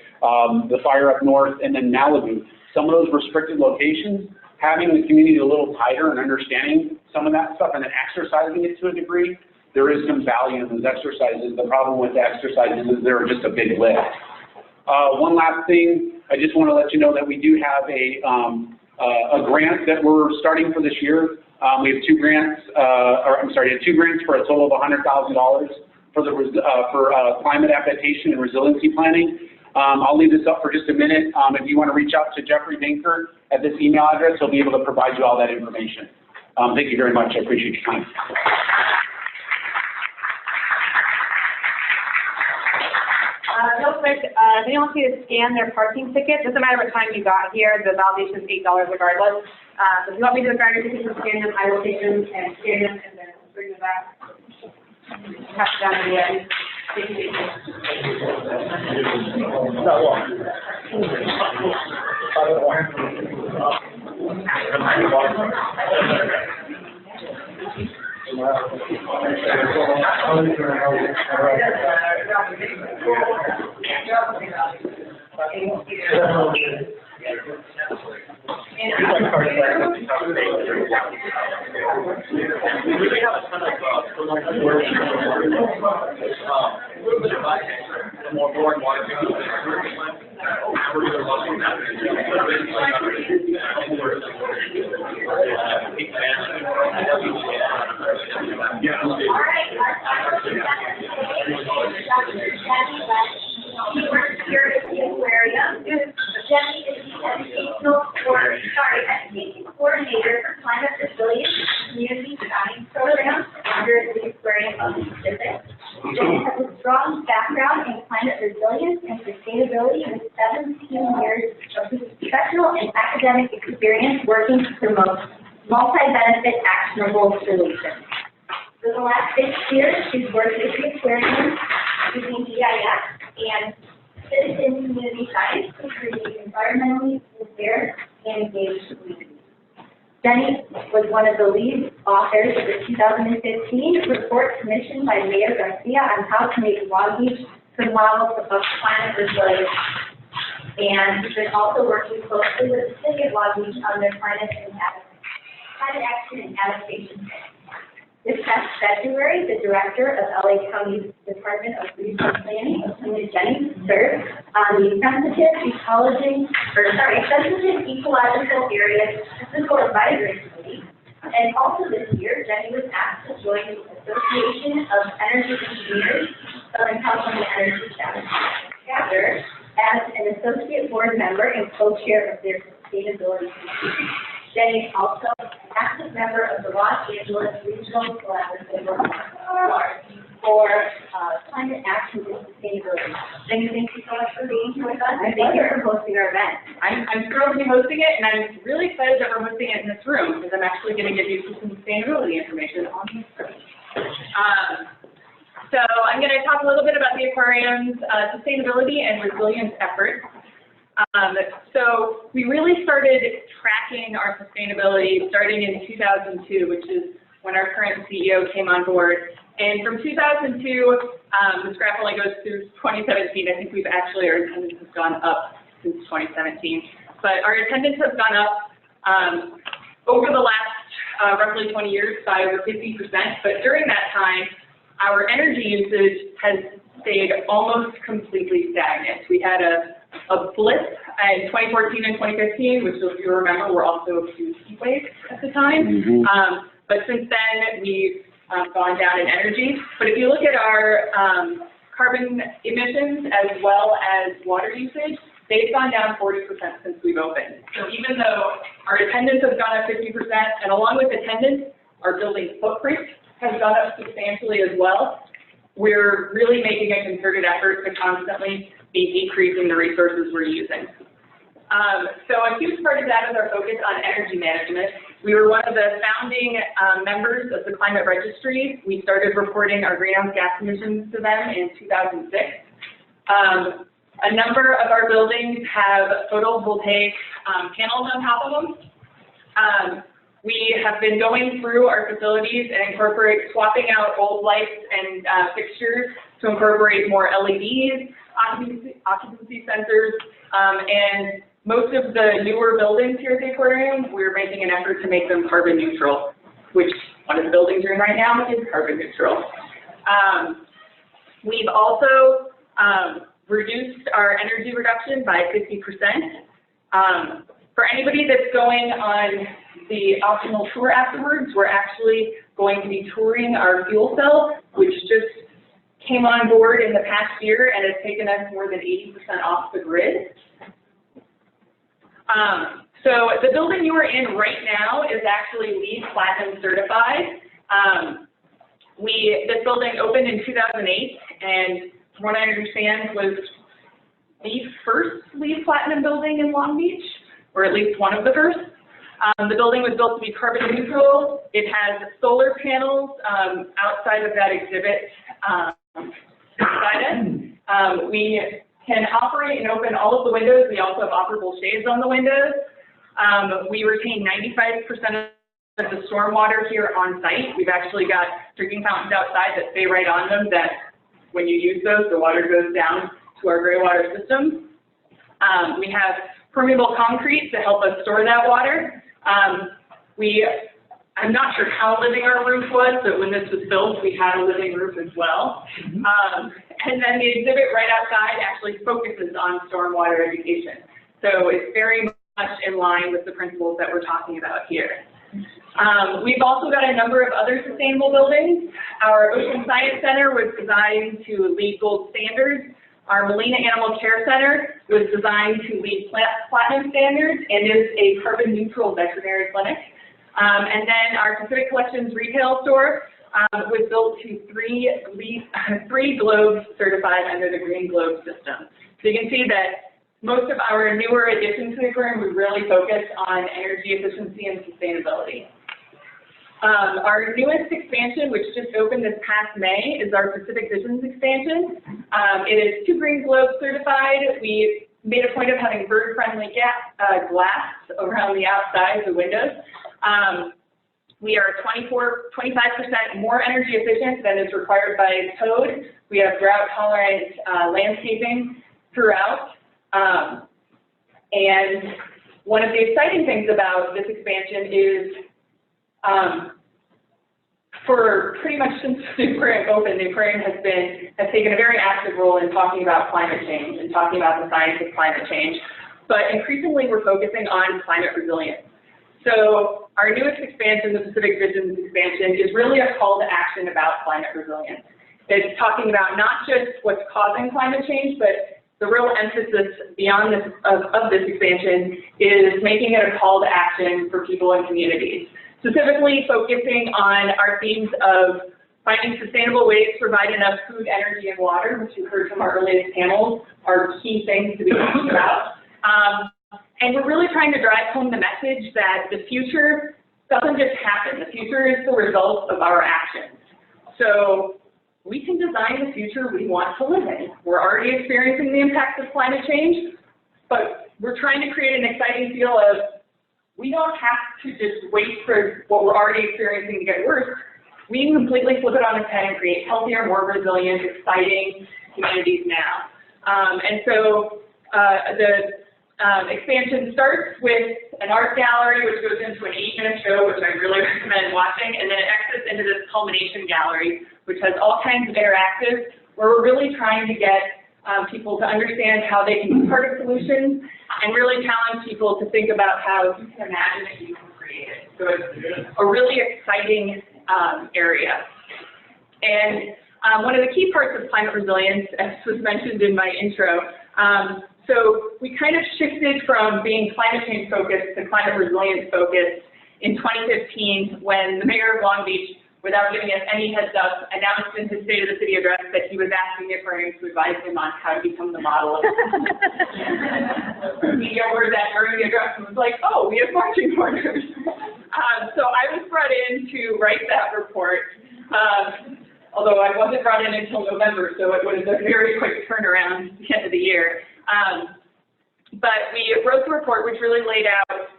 the fire up north and then Malibu. Some of those restricted locations, having the community a little tighter and understanding some of that stuff and then exercising it to a degree, there is some value in those exercises. The problem with the exercises is they're just a big lift. One last thing, I just want to let you know that we do have a grant that we're starting for this year. We have two grants for a total of $100,000 for climate adaptation and resiliency planning. I'll leave this up for just a minute. If you want to reach out to Jeffrey Dinker at this email address, he'll be able to provide you all that information. Thank you very much. I appreciate your time. real quick, they don't need to scan their parking ticket. Doesn't matter what time you got here, the validation is $8 regardless. So if you want me to grab your tickets and scan them, I will take them and scan them and then bring them back. Pass it down to the end. She works here at the aquarium. Jenny is the education coordinator for climate resilience community science program under the Aquarium of the Pacific. Jenny has a strong background in climate resilience and sustainability with 17 years of professional and academic experience working to promote multi-benefit actionable solutions. For the last 6 years, she's worked at the aquarium using GIS and citizen community science to create environmentally aware and engaged communities. Jenny was one of the lead authors of the 2015 report commissioned by Mayor Garcia on how to make Long Beach the model of climate resilience. And she's been also working closely with the city of Long Beach on their climate action and adaptation plan. This past February, the director of LA County's Department of Resource Planning appointed Jenny to serve on the sensitive ecological areas physical advisory committee. And also this year, Jenny was asked to join the Association of Energy Engineers, Southern California Energy chapter, as an associate board member and co-chair of their sustainability committee. Jenny is also an active member of the Los Angeles Regional Collaborative for Climate Action and Sustainability. Jenny, thank you so much for being here with us, and thank you for hosting our event. I'm thrilled to be hosting it, and I'm really excited that we're hosting it in this room, because I'm actually going to give you some sustainability information on this room. So I'm going to talk a little bit about the aquarium's sustainability and resilience efforts. So we really started tracking our sustainability starting in 2002, which is when our current CEO came on board. And from 2002, this graph only goes through 2017. I think we've actually, our attendance has gone up since 2017. But our attendance has gone up over the last roughly 20 years by over 50%. But during that time, our energy usage has stayed almost completely stagnant. We had a blip in 2014 and 2015, which, if you remember, were also huge heat waves at the time. But since then, we've gone down in energy. But if you look at our carbon emissions as well as water usage, they've gone down 40% since we've opened. So even though our attendance has gone up 50%, and along with attendance, our building footprint has gone up substantially as well, we're really making a concerted effort to constantly be decreasing the resources we're using. So a huge part of that is our focus on energy management. We were one of the founding members of the Climate Registry. We started reporting our greenhouse gas emissions to them in 2006. A number of our buildings have photovoltaic panels on top of them. We have been going through our facilities and swapping out old lights and fixtures to incorporate more LEDs, occupancy sensors, and most of the newer buildings here at the aquarium, we're making an effort to make them carbon neutral, which one of the buildings you're in right now is carbon neutral. We've also reduced our energy reduction by 50%. For anybody that's going on the optional tour afterwards, we're actually going to be touring our fuel cell, which just came on board in the past year and has taken us more than 80% off the grid. So the building you are in right now is actually LEED Platinum certified. This building opened in 2008, and from what I understand was the first LEED Platinum building in Long Beach, or at least one of the first. The building was built to be carbon neutral. It has solar panels outside of that exhibit beside us. We can operate and open all of the windows. We also have operable shades on the windows. We retain 95% of the stormwater here on site. We've actually got drinking fountains outside that stay right on them that when you use those, the water goes down to our gray water system. We have permeable concrete to help us store that water. I'm not sure how living our roof was, but when this was built, we had a living roof as well. And then the exhibit right outside actually focuses on stormwater education. So it's very much in line with the principles that we're talking about here. We've also got a number of other sustainable buildings. Our Ocean Science Center was designed to LEED Gold standards. Our Molina Animal Care Center was designed to LEED Platinum standards and is a carbon neutral veterinary clinic. And then our Pacific Collections retail store was built to three globes certified under the Green Globe system. So you can see that most of our newer additions to the program, we really focus on energy efficiency and sustainability. Our newest expansion, which just opened this past May, is our Pacific Visions expansion. It is 2 Green Globe certified. We made a point of having bird-friendly glass around the outside of the windows. We are 25% more energy efficient than is required by code. We have drought-tolerant landscaping throughout. And one of the exciting things about this expansion is for pretty much since the aquarium opened, the aquarium has taken a very active role in talking about climate change and talking about the science of climate change. But increasingly, we're focusing on climate resilience. So our newest expansion, the Pacific Visions expansion, is really a call to action about climate resilience. It's talking about not just what's causing climate change, but the real emphasis beyond this of this expansion is making it a call to action for people and communities. Specifically focusing on our themes of finding sustainable ways to provide enough food, energy, and water, which you heard from our earliest panels, are key things to be thinking about. And we're really trying to drive home the message that the future doesn't just happen. The future is the result of our actions. So we can design the future we want to live in. We're already experiencing the impacts of climate change, but we're trying to create an exciting feel of we don't have to just wait for what we're already experiencing to get worse. We can completely flip it on its head and create healthier, more resilient, exciting communities now. And so the expansion starts with an art gallery, which goes into an 8-minute show, which I really recommend watching, and then it exits into this culmination gallery, which has all kinds of interactives, where we're really trying to get people to understand how they can be part of solutions, and really challenge people to think about how you can imagine it, you can create it. So it's a really exciting area. And one of the key parts of climate resilience, as was mentioned in my intro, so we kind of shifted from being climate change focused to climate resilience focused in 2015 when the mayor of Long Beach, without giving us any heads up, announced in his State of the City address that he was asking the aquarium to advise him on how to become the model of media heard that during the address and was like, oh, we have marching orders. So I was brought in to write that report, although I wasn't brought in until November, so it was a very quick turnaround at the end of the year. But we wrote the report, which really laid out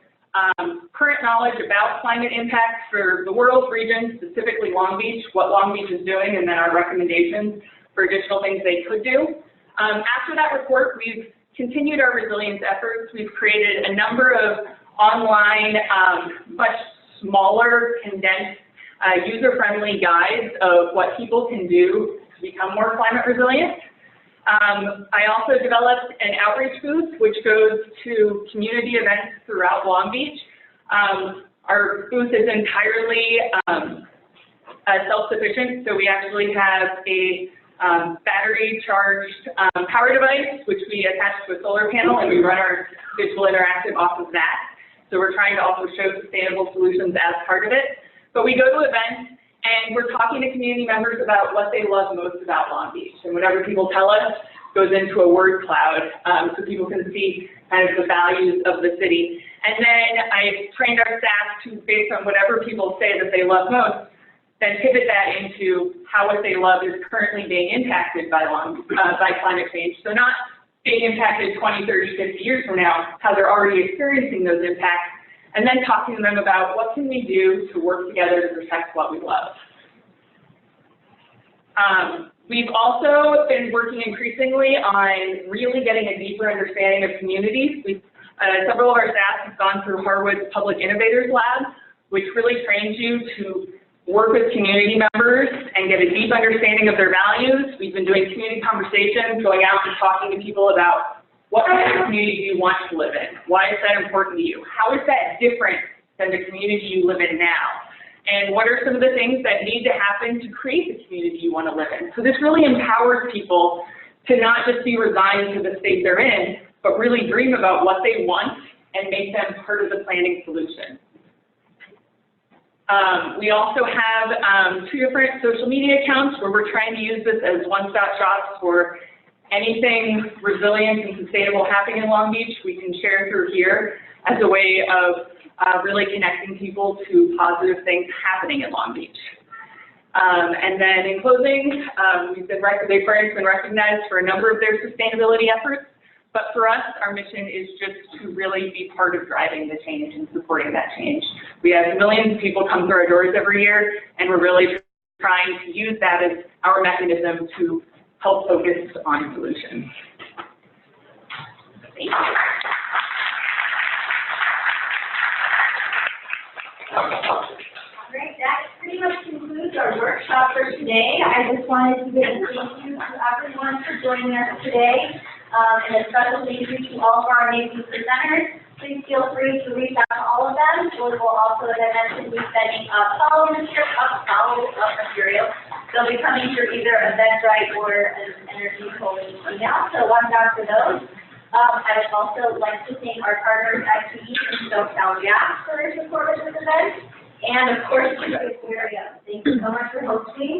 current knowledge about climate impacts for the world, region, specifically Long Beach, what Long Beach is doing, and then our recommendations for additional things they could do. After that report, we've continued our resilience efforts. We've created a number of online, much smaller, condensed, user-friendly guides of what people can do to become more climate resilient. I also developed an outreach booth, which goes to community events throughout Long Beach. Our booth is entirely self-sufficient, so we actually have a battery-charged power device, which we attach to a solar panel, and we run our digital interactive off of that. So we're trying to also show sustainable solutions as part of it. But we go to events, and we're talking to community members about what they love most about Long Beach. And whatever people tell us, goes into a word cloud, so people can see kind of the values of the city. And then I trained our staff to, based on whatever people say that they love most, then pivot that into how what they love is currently being impacted by climate change. So not being impacted 20, 30, 50 years from now, how they're already experiencing those impacts, and then talking to them about what can we do to work together to protect what we love. We've also been working increasingly on really getting a deeper understanding of communities. Several of our staff have gone through Harwood's Public Innovators Lab, which really trains you to work with community members and get a deep understanding of their values. We've been doing community conversations, going out and talking to people about what kind of community do you want to live in? Why is that important to you? How is that different than the community you live in now? And what are some of the things that need to happen to create the community you want to live in? So this really empowers people to not just be resigned to the state they're in, but really dream about what they want and make them part of the planning solution. We also have 2 different social media accounts where we're trying to use this as one-stop shops for anything resilient and sustainable happening in Long Beach. We can share through here as a way of really connecting people to positive things happening in Long Beach. And then in closing, They've been recognized for a number of their sustainability efforts, but for us, our mission is just to really be part of driving the change and supporting that change. We have millions of people come through our doors every year, and we're really trying to use that as our mechanism to help focus on solutions. Thank you. All right, that pretty much concludes our workshop for today. I just wanted to give a thank you to everyone for joining us today, and a special thank you to all of our amazing presenters. Please feel free to reach out to all of them. We will also, as I mentioned, be sending follow-up material. They'll be coming through either Eventbrite or an Energy Coalition email, so watch out for those. I would also like to thank our partners at TE and SoCalREN for their support of this event. And of course, thank you so much for hosting.